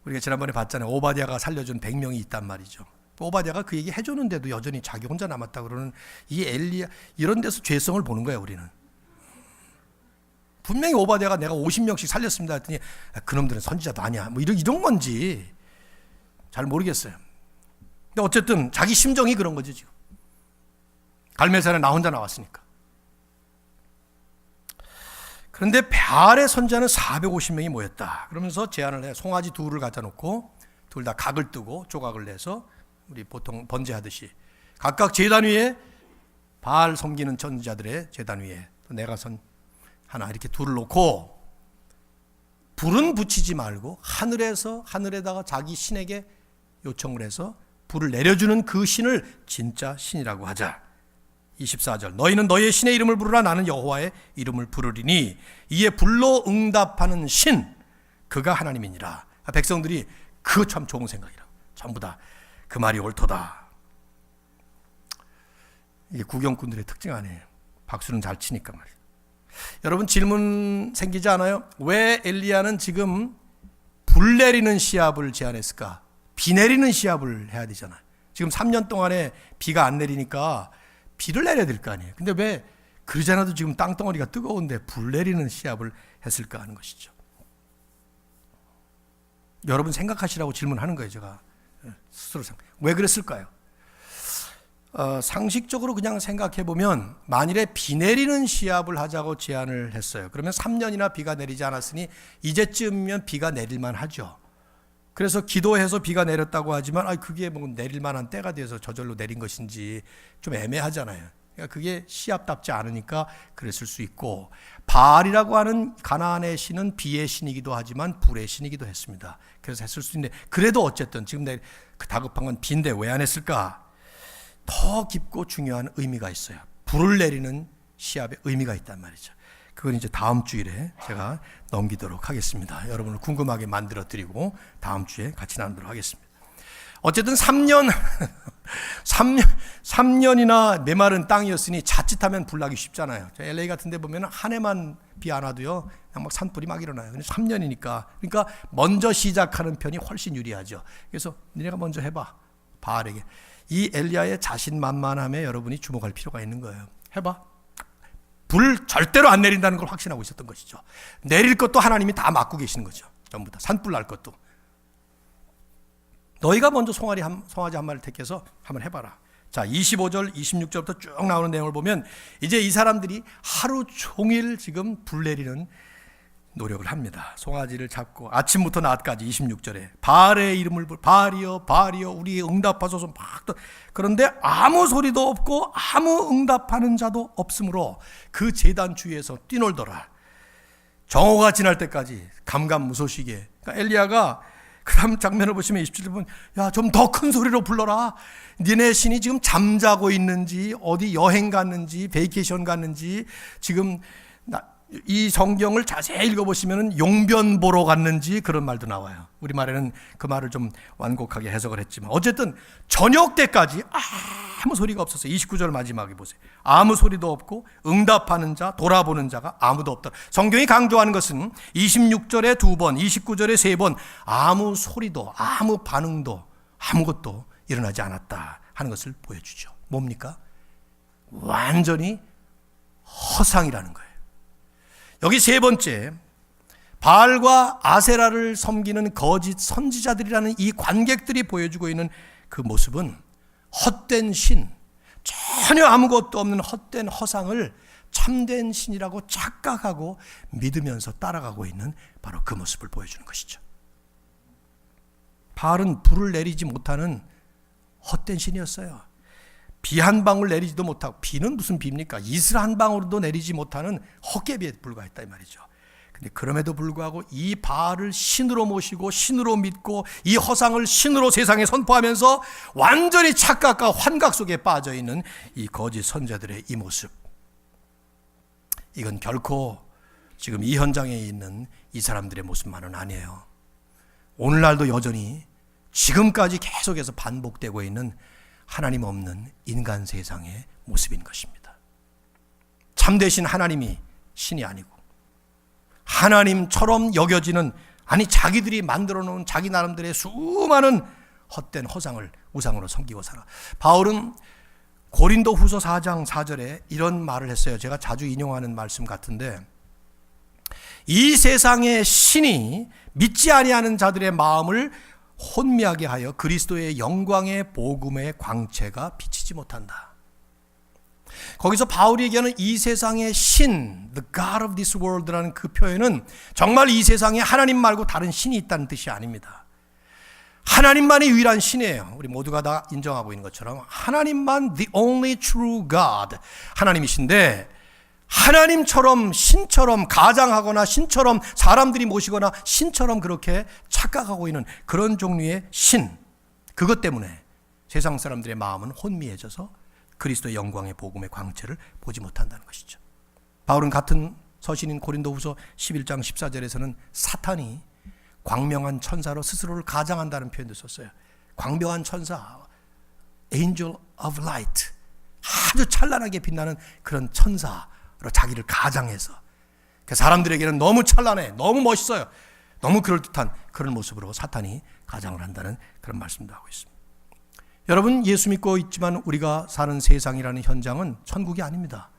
우리가 지난번에 봤잖아요. 오바댜가 살려준 100명이 있단 말이죠. 오바댜가 그 얘기 해줬는데도 여전히 자기 혼자 남았다 그러는 이 엘리야, 이런 데서 죄성을 보는 거예요. 우리는 분명히 오바댜가 내가 50명씩 살렸습니다 했더니 그놈들은 선지자도 아니야 뭐 이런 건지 잘 모르겠어요. 근데 어쨌든 자기 심정이 그런 거죠. 지금 갈멜산에 나 혼자 나왔으니까. 그런데 베알의 선지자는 450명이 모였다. 그러면서 제안을 해. 송아지 둘을 갖다 놓고 둘 다 각을 뜨고 조각을 내서 우리 보통 번제하듯이 각각 제단 위에 바알 섬기는 선지자들의 제단 위에 내가 선 하나 이렇게 둘을 놓고 불은 붙이지 말고 하늘에다가 자기 신에게 요청을 해서 불을 내려주는 그 신을 진짜 신이라고 하자. 24절 너희는 너희의 신의 이름을 부르라. 나는 여호와의 이름을 부르리니 이에 불로 응답하는 신 그가 하나님이니라. 백성들이 그거 참 좋은 생각이라고 전부 다 그 말이 옳도다. 이게 구경꾼들의 특징 아니에요. 박수는 잘 치니까 말이에요. 여러분 질문 생기지 않아요? 왜 엘리야는 지금 불 내리는 시합을 제안했을까? 비 내리는 시합을 해야 되잖아요. 지금 3년 동안에 비가 안 내리니까 비를 내려야 될 거 아니에요. 근데 왜 그러잖아도 지금 땅덩어리가 뜨거운데 불 내리는 시합을 했을까 하는 것이죠. 여러분 생각하시라고 질문하는 거예요. 제가 스스로 왜 그랬을까요? 상식적으로 그냥 생각해 보면 만일에 비 내리는 시합을 하자고 제안을 했어요. 그러면 3년이나 비가 내리지 않았으니 이제쯤이면 비가 내릴만 하죠. 그래서 기도해서 비가 내렸다고 하지만 그게 뭐 내릴 만한 때가 돼서 저절로 내린 것인지 좀 애매하잖아요. 그러니까 그게 시합답지 않으니까 그랬을 수 있고, 바알이라고 하는 가나안의 신은 비의 신이기도 하지만 불의 신이기도 했습니다. 그래서 했을 수 있는데 그래도 어쨌든 지금 그 다급한 건 비인데 왜 안 했을까? 더 깊고 중요한 의미가 있어요. 불을 내리는 시합의 의미가 있단 말이죠. 그건 이제 다음 주일에 제가 넘기도록 하겠습니다. 여러분을 궁금하게 만들어 드리고 다음 주에 같이 나누도록 하겠습니다. 어쨌든 3년이나 메마른 땅이었으니 자칫하면 불나기 쉽잖아요. LA 같은 데 보면 한 해만 비 안 와도요, 그냥 막 산불이 막 일어나요. 근데 3년이니까. 그러니까 먼저 시작하는 편이 훨씬 유리하죠. 그래서 니네가 먼저 해봐. 바알에게. 이 엘리야의 자신만만함에 여러분이 주목할 필요가 있는 거예요. 해봐. 불 절대로 안 내린다는 걸 확신하고 있었던 것이죠. 내릴 것도 하나님이 다 막고 계시는 거죠. 전부 다. 산불 날 것도. 너희가 먼저 송아지 한 마리를 택해서 한번 해봐라. 자, 25절, 26절부터 쭉 나오는 내용을 보면 이제 이 사람들이 하루 종일 지금 불 내리는 노력을 합니다. 송아지를 잡고 아침부터 낮까지 26절에 바알의 이름을 바알이여 바알이여 우리 응답하소서 막. 그런데 아무 소리도 없고 아무 응답하는 자도 없으므로 그 제단 주위에서 뛰놀더라. 정오가 지날 때까지 감감무소식에. 그러니까 엘리야가 그 다음 장면을 보시면 27절 보면 야, 좀 더 큰 소리로 불러라. 니네 신이 지금 잠자고 있는지 어디 여행 갔는지 베이케이션 갔는지 지금 이 성경을 자세히 읽어보시면 용변 보러 갔는지 그런 말도 나와요. 우리말에는 그 말을 좀 완곡하게 해석을 했지만 어쨌든 저녁 때까지 아무 소리가 없었어요. 29절 마지막에 보세요. 아무 소리도 없고 응답하는 자, 돌아보는 자가 아무도 없다. 성경이 강조하는 것은 26절에 2번, 29절에 3번 아무 소리도 아무 반응도 아무것도 일어나지 않았다 하는 것을 보여주죠. 뭡니까? 완전히 허상이라는 거예요. 여기 세 번째, 바알과 아세라를 섬기는 거짓 선지자들이라는 이 관객들이 보여주고 있는 그 모습은 헛된 신, 전혀 아무것도 없는 헛된 허상을 참된 신이라고 착각하고 믿으면서 따라가고 있는 바로 그 모습을 보여주는 것이죠. 바알은 불을 내리지 못하는 헛된 신이었어요. 비 한 방울 내리지도 못하고, 비는 무슨 비입니까? 이슬 한 방울도 내리지 못하는 헛개비에 불과했다 이 말이죠. 근데 그럼에도 불구하고 이 바알을 신으로 모시고 신으로 믿고 이 허상을 신으로 세상에 선포하면서 완전히 착각과 환각 속에 빠져 있는 이 거짓 선자들의 이 모습, 이건 결코 지금 이 현장에 있는 이 사람들의 모습만은 아니에요. 오늘날도 여전히 지금까지 계속해서 반복되고 있는 하나님 없는 인간 세상의 모습인 것입니다. 참되신 하나님이 신이 아니고 하나님처럼 여겨지는, 아니 자기들이 만들어 놓은 자기 나름대로의 수많은 헛된 허상을 우상으로 섬기고 살아. 바울은 고린도 후서 4장 4절에 이런 말을 했어요. 제가 자주 인용하는 말씀 같은데, 이 세상의 신이 믿지 아니하는 자들의 마음을 혼미하게 하여 그리스도의 영광의 복음의 광채가 비치지 못한다. 거기서 바울이 얘기하는 이 세상의 신, the God of this world라는 그 표현은 정말 이 세상에 하나님 말고 다른 신이 있다는 뜻이 아닙니다. 하나님만이 유일한 신이에요. 우리 모두가 다 인정하고 있는 것처럼 하나님만 the only true God, 하나님이신데 하나님처럼 신처럼 가장하거나 신처럼 사람들이 모시거나 신처럼 그렇게 착각하고 있는 그런 종류의 신, 그것 때문에 세상 사람들의 마음은 혼미해져서 그리스도의 영광의 복음의 광채를 보지 못한다는 것이죠. 바울은 같은 서신인 고린도후서 11장 14절에서는 사탄이 광명한 천사로 스스로를 가장한다는 표현도 썼어요. 광명한 천사, angel of light, 아주 찬란하게 빛나는 그런 천사 자기를 가장해서 그 사람들에게는 너무 찬란해, 너무 멋있어요, 너무 그럴듯한 그런 모습으로 사탄이 가장을 한다는 그런 말씀도 하고 있습니다. 여러분, 예수 믿고 있지만 우리가 사는 세상이라는 현장은 천국이 아닙니다.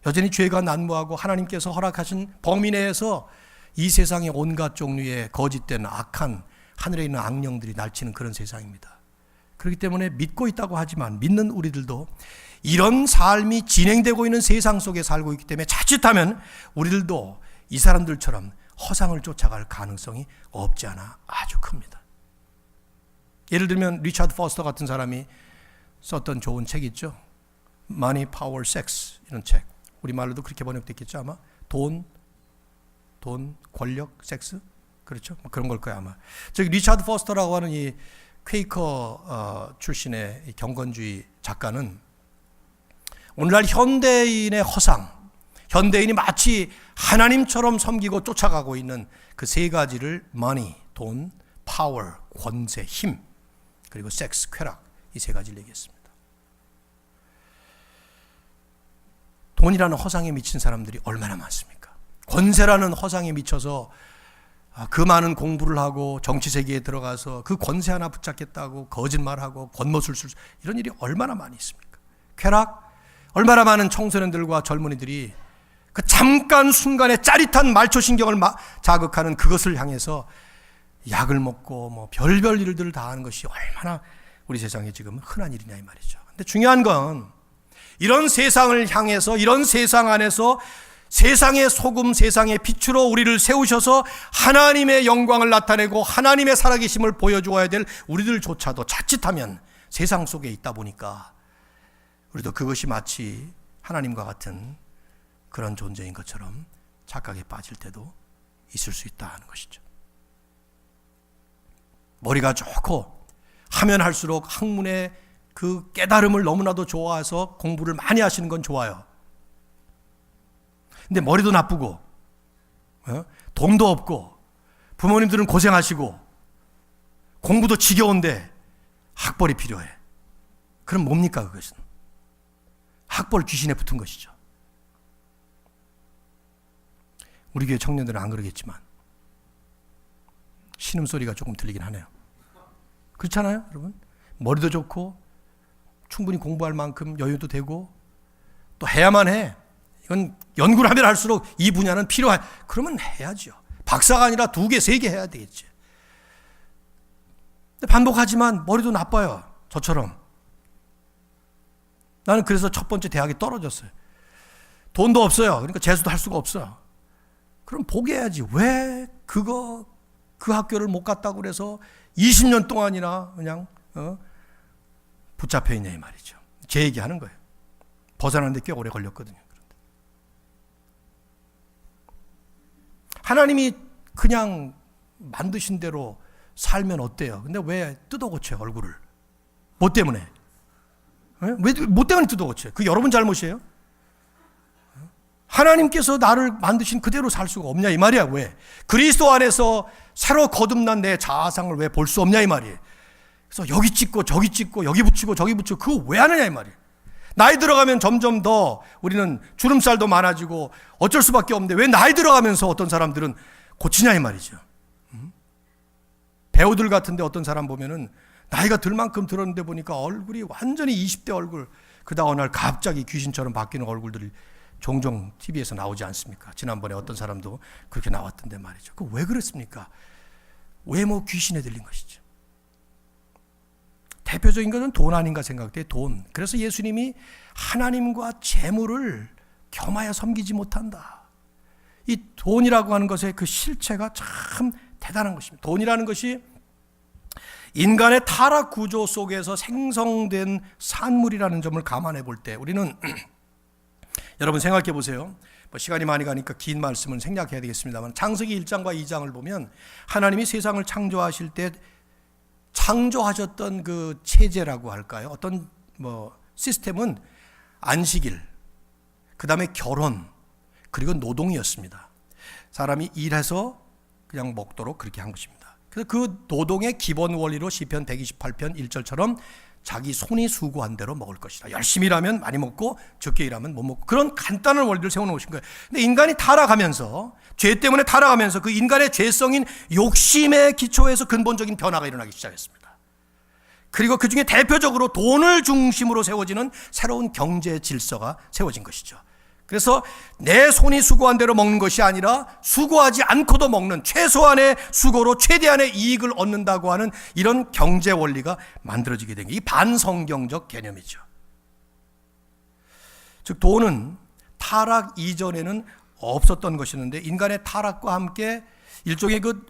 여전히 죄가 난무하고 하나님께서 허락하신 범위 내에서 이 세상의 온갖 종류의 거짓된 악한 하늘에 있는 악령들이 날치는 그런 세상입니다. 그렇기 때문에 믿고 있다고 하지만 믿는 우리들도 이런 삶이 진행되고 있는 세상 속에 살고 있기 때문에 자칫하면 우리들도 이 사람들처럼 허상을 쫓아갈 가능성이 없지 않아 아주 큽니다. 예를 들면 리차드 포스터 같은 사람이 썼던 좋은 책 있죠. Money, Power, Sex 이런 책. 우리말로도 그렇게 번역됐겠죠 아마. 돈, 권력, 섹스? 그렇죠? 그런 걸 거야 아마. 저기 리차드 포스터라고 하는 이 퀘이커 출신의 경건주의 작가는 오늘날 현대인의 허상, 현대인이 마치 하나님처럼 섬기고 쫓아가고 있는 그 세 가지를 money, 돈, power, 권세, 힘, 그리고 섹스, 쾌락, 이 세 가지를 얘기했습니다. 돈이라는 허상에 미친 사람들이 얼마나 많습니까? 권세라는 허상에 미쳐서 그 많은 공부를 하고 정치 세계에 들어가서 그 권세 하나 붙잡겠다고 거짓말하고 겉멋을 이런 일이 얼마나 많이 있습니까? 쾌락, 얼마나 많은 청소년들과 젊은이들이 그 잠깐 순간에 짜릿한 말초신경을 자극하는 그것을 향해서 약을 먹고 뭐 별별 일들을 다 하는 것이 얼마나 우리 세상에 지금 흔한 일이냐 이 말이죠. 근데 중요한 건 이런 세상을 향해서, 이런 세상 안에서 세상의 소금, 세상의 빛으로 우리를 세우셔서 하나님의 영광을 나타내고 하나님의 살아계심을 보여주어야 될 우리들조차도 자칫하면 세상 속에 있다 보니까 우리도 그것이 마치 하나님과 같은 그런 존재인 것처럼 착각에 빠질 때도 있을 수 있다는 것이죠. 머리가 좋고 하면 할수록 학문의 그 깨달음을 너무나도 좋아해서 공부를 많이 하시는 건 좋아요. 근데 머리도 나쁘고 돈도 없고 부모님들은 고생하시고 공부도 지겨운데 학벌이 필요해. 그럼 뭡니까 그것은? 학벌 귀신에 붙은 것이죠. 우리 교회 청년들은 안 그러겠지만 신음소리가 조금 들리긴 하네요. 그렇잖아요 여러분? 머리도 좋고 충분히 공부할 만큼 여유도 되고 또 해야만 해. 이건 연구를 하면 할수록 이 분야는 필요해. 그러면 해야죠. 박사가 아니라 2개, 3개 해야 되겠지. 근데 반복하지만 머리도 나빠요. 저처럼. 나는 그래서 첫 번째 대학에 떨어졌어요. 돈도 없어요. 그러니까 재수도 할 수가 없어요. 그럼 포기해야지. 왜 그 학교를 못 갔다고 그래서 20년 동안이나 그냥 붙잡혀 있냐 이 말이죠. 제 얘기하는 거예요. 벗어나는데 꽤 오래 걸렸거든요. 그런데. 하나님이 그냥 만드신 대로 살면 어때요? 근데 왜 뜯어고쳐요 얼굴을? 뭐 때문에? 왜 뭐 때문에 뜯어고쳐요? 그 여러분 잘못이에요? 하나님께서 나를 만드신 그대로 살 수가 없냐 이 말이야. 왜? 그리스도 안에서 새로 거듭난 내 자아상을 왜 볼 수 없냐 이 말이에요. 그래서 여기 찍고 저기 찍고 여기 붙이고 저기 붙이고 그거 왜 하느냐 이 말이에요. 나이 들어가면 점점 더 우리는 주름살도 많아지고 어쩔 수밖에 없는데 왜 나이 들어가면서 어떤 사람들은 고치냐 이 말이죠. 배우들 같은데 어떤 사람 보면은 나이가 들 만큼 들었는데 보니까 얼굴이 완전히 20대 얼굴, 그다음 어느 날 갑자기 귀신처럼 바뀌는 얼굴들이 종종 TV에서 나오지 않습니까? 지난번에 어떤 사람도 그렇게 나왔던데 말이죠. 그 왜 그랬습니까? 외모 귀신에 들린 것이죠. 대표적인 것은 돈 아닌가 생각돼. 돈. 그래서 예수님이 하나님과 재물을 겸하여 섬기지 못한다. 이 돈이라고 하는 것의 그 실체가 참 대단한 것입니다. 돈이라는 것이 인간의 타락 구조 속에서 생성된 산물이라는 점을 감안해 볼 때 우리는 여러분 생각해 보세요. 시간이 많이 가니까 긴 말씀은 생략해야 되겠습니다만 창세기 1장과 2장을 보면 하나님이 세상을 창조하실 때 창조하셨던 그 체제라고 할까요? 어떤 시스템은 안식일, 그 다음에 결혼, 그리고 노동이었습니다. 사람이 일해서 그냥 먹도록 그렇게 한 것입니다. 그래서 그 노동의 기본 원리로 시편 128편 1절처럼 자기 손이 수고한 대로 먹을 것이다. 열심히 일하면 많이 먹고 적게 일하면 못 먹고 그런 간단한 원리를 세워놓으신 거예요. 근데 인간이 타락하면서 죄 때문에 타락하면서 그 인간의 죄성인 욕심의 기초에서 근본적인 변화가 일어나기 시작했습니다. 그리고 그 중에 대표적으로 돈을 중심으로 세워지는 새로운 경제 질서가 세워진 것이죠. 그래서 내 손이 수고한 대로 먹는 것이 아니라 수고하지 않고도 먹는 최소한의 수고로 최대한의 이익을 얻는다고 하는 이런 경제 원리가 만들어지게 된 게 이 반성경적 개념이죠. 즉 돈은 타락 이전에는 없었던 것이었는데 인간의 타락과 함께 일종의 그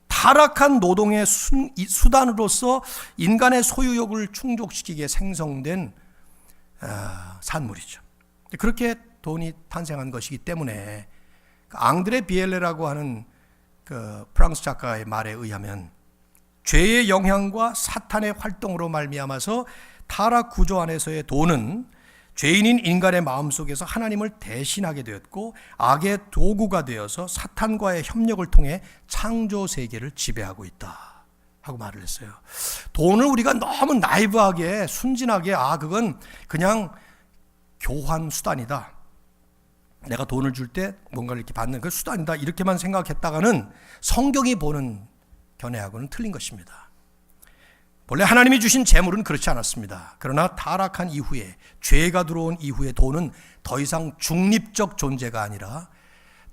타락한 노동의 수단으로서 인간의 소유욕을 충족시키기에 생성된 산물이죠. 그렇게 돈이 탄생한 것이기 때문에 앙드레 비엘레라고 하는 그 프랑스 작가의 말에 의하면 죄의 영향과 사탄의 활동으로 말미암아서 타락 구조 안에서의 돈은 죄인인 인간의 마음속에서 하나님을 대신하게 되었고 악의 도구가 되어서 사탄과의 협력을 통해 창조 세계를 지배하고 있다 라고 말을 했어요. 돈을 우리가 너무 나이브하게 순진하게 그건 그냥 교환 수단이다. 내가 돈을 줄 때 뭔가를 이렇게 받는 그 수단이다. 이렇게만 생각했다가는 성경이 보는 견해하고는 틀린 것입니다. 원래 하나님이 주신 재물은 그렇지 않았습니다. 그러나 타락한 이후에 죄가 들어온 이후에 돈은 더 이상 중립적 존재가 아니라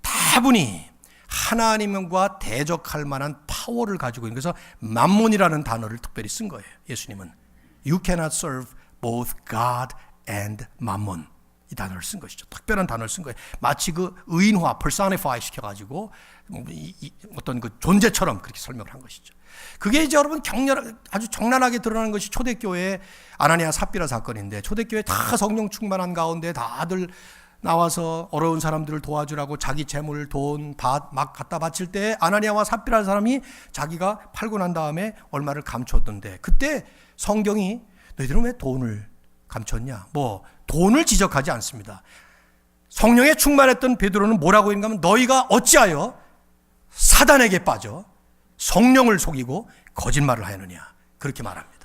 다분히 하나님과 대적할 만한 파워를 가지고 있는, 그래서 만몬이라는 단어를 특별히 쓴 거예요. 예수님은 You cannot serve both God and mammon, 이 단어를 쓴 것이죠. 특별한 단어를 쓴 거예요. 마치 그 의인화, personify 시켜가지고 어떤 그 존재처럼 그렇게 설명을 한 것이죠. 그게 이제 여러분 아주 적나라하게 드러나는 것이 초대교회의 아나니아 삽비라 사건인데, 초대교회 다 성령 충만한 가운데 다들 나와서 어려운 사람들을 도와주라고 자기 재물, 돈 다 막 갖다 바칠 때 아나니아와 삽비라는 사람이 자기가 팔고 난 다음에 얼마를 감췄던데, 그때 성경이 너희들은 왜 돈을 감췄냐? 돈을 지적하지 않습니다. 성령에 충만했던 베드로는 뭐라고 했는가 하면 너희가 어찌하여 사단에게 빠져 성령을 속이고 거짓말을 하느냐, 그렇게 말합니다.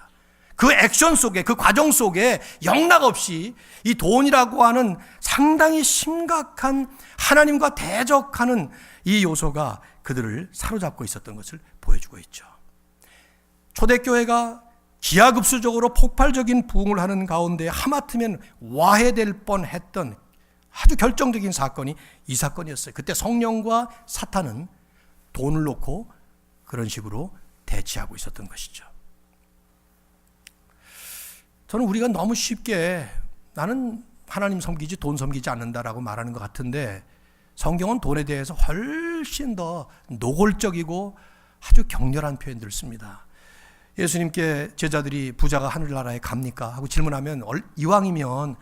그 액션 속에, 그 과정 속에 영락없이 이 돈이라고 하는 상당히 심각한 하나님과 대적하는 이 요소가 그들을 사로잡고 있었던 것을 보여주고 있죠. 초대교회가 기하급수적으로 폭발적인 부흥을 하는 가운데 하마터면 와해될 뻔했던 아주 결정적인 사건이 이 사건이었어요. 그때 성령과 사탄은 돈을 놓고 그런 식으로 대치하고 있었던 것이죠. 저는 우리가 너무 쉽게 나는 하나님 섬기지 돈 섬기지 않는다라고 말하는 것 같은데, 성경은 돈에 대해서 훨씬 더 노골적이고 아주 격렬한 표현들을 씁니다. 예수님께 제자들이 부자가 하늘나라에 갑니까? 하고 질문하면 이왕이면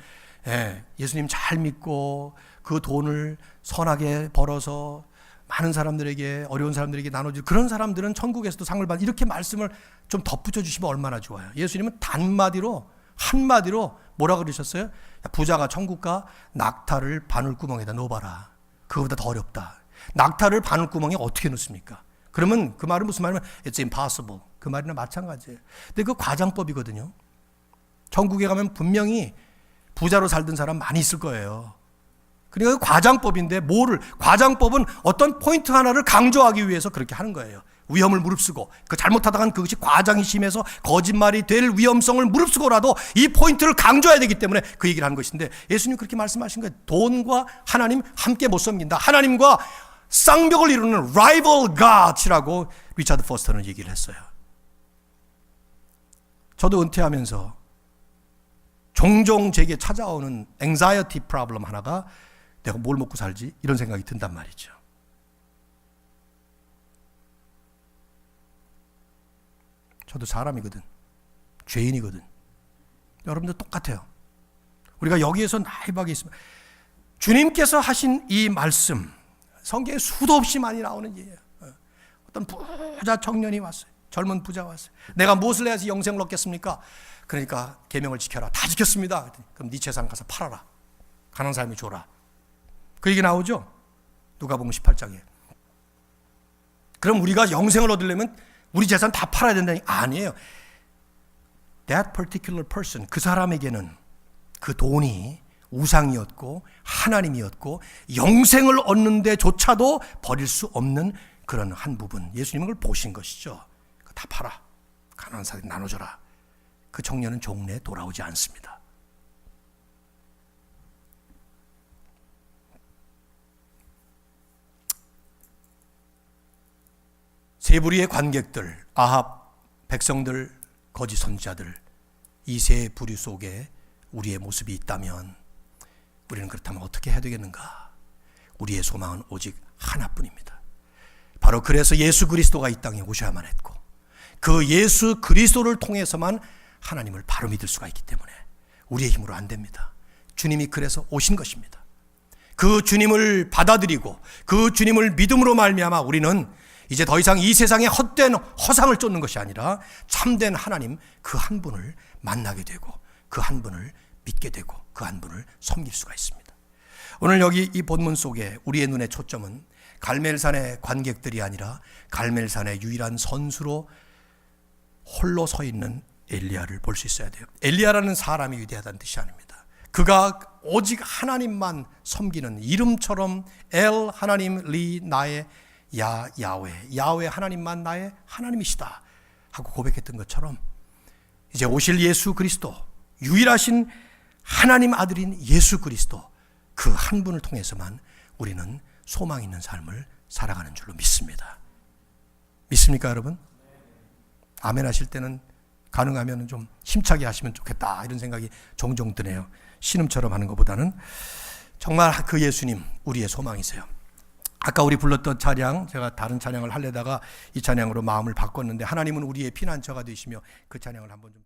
예수님 잘 믿고 그 돈을 선하게 벌어서 많은 사람들에게, 어려운 사람들에게 나눠줄 그런 사람들은 천국에서도 상을 받는, 이렇게 말씀을 좀 덧붙여 주시면 얼마나 좋아요. 예수님은 한마디로 뭐라 그러셨어요? 부자가 천국 가 낙타를 바늘구멍에다 넣어봐라. 그거보다 더 어렵다. 낙타를 바늘구멍에 어떻게 넣습니까? 그러면 그 말은 무슨 말이냐면 It's impossible. 그 말이나 마찬가지예요. 근데 그 과장법이거든요. 천국에 가면 분명히 부자로 살던 사람 많이 있을 거예요. 그러니까 그 과장법인데, 과장법은 어떤 포인트 하나를 강조하기 위해서 그렇게 하는 거예요. 위험을 무릅쓰고, 그 잘못하다간 그것이 과장이 심해서 거짓말이 될 위험성을 무릅쓰고라도 이 포인트를 강조해야 되기 때문에 그 얘기를 한 것인데, 예수님 그렇게 말씀하신 거예요. 돈과 하나님 함께 못 섬긴다. 하나님과 쌍벽을 이루는 rival gods이라고 리차드 포스터는 얘기를 했어요. 저도 은퇴하면서 종종 제게 찾아오는 anxiety problem 하나가 내가 뭘 먹고 살지? 이런 생각이 든단 말이죠. 저도 사람이거든. 죄인이거든. 여러분들 똑같아요. 우리가 여기에서 나이브하게 있으면, 주님께서 하신 이 말씀, 성경에 수도 없이 많이 나오는 얘기예요. 어떤 부자 청년이 왔어요. 젊은 부자가 왔어요. 내가 무엇을 해야지 영생을 얻겠습니까? 그러니까 계명을 지켜라. 다 지켰습니다. 그럼 네 재산 가서 팔아라. 가난한 사람이 줘라. 그 얘기 나오죠? 누가복음 18장에. 그럼 우리가 영생을 얻으려면 우리 재산 다 팔아야 된다니? 아니에요. That particular person, 그 사람에게는 그 돈이 우상이었고 하나님이었고 영생을 얻는 데조차도 버릴 수 없는 그런 한 부분, 예수님은 그걸 보신 것이죠. 다 팔아. 가난한 사람에게 나눠줘라. 그 청년은 종래에 돌아오지 않습니다. 세 부류의 관객들, 아합, 백성들, 거짓 선지자들, 이 세 부류 속에 우리의 모습이 있다면 우리는 그렇다면 어떻게 해야 되겠는가? 우리의 소망은 오직 하나뿐입니다. 바로 그래서 예수 그리스도가 이 땅에 오셔야만 했고, 그 예수 그리스도를 통해서만 하나님을 바로 믿을 수가 있기 때문에 우리의 힘으로 안 됩니다. 주님이 그래서 오신 것입니다. 그 주님을 받아들이고 그 주님을 믿음으로 말미암아 우리는 이제 더 이상 이 세상에 헛된 허상을 쫓는 것이 아니라 참된 하나님 그 한 분을 만나게 되고 그 한 분을 믿게 되고 그 한 분을 섬길 수가 있습니다. 오늘 여기 이 본문 속에 우리의 눈의 초점은 갈멜산의 관객들이 아니라 갈멜산의 유일한 선수로 홀로 서 있는 엘리야를 볼 수 있어야 돼요. 엘리야라는 사람이 위대하다는 뜻이 아닙니다. 그가 오직 하나님만 섬기는, 이름처럼 엘 하나님 리 나의 야훼 하나님만 나의 하나님이시다 하고 고백했던 것처럼, 이제 오실 예수 그리스도, 유일하신 하나님 아들인 예수 그리스도, 그 한 분을 통해서만 우리는 소망 있는 삶을 살아가는 줄로 믿습니다. 믿습니까, 여러분? 아멘 하실 때는 가능하면 좀 힘차게 하시면 좋겠다, 이런 생각이 종종 드네요. 신음처럼 하는 것보다는 정말 그 예수님 우리의 소망이세요. 아까 우리 불렀던 찬양, 제가 다른 찬양을 하려다가 이 찬양으로 마음을 바꿨는데, 하나님은 우리의 피난처가 되시며, 그 찬양을 한번 좀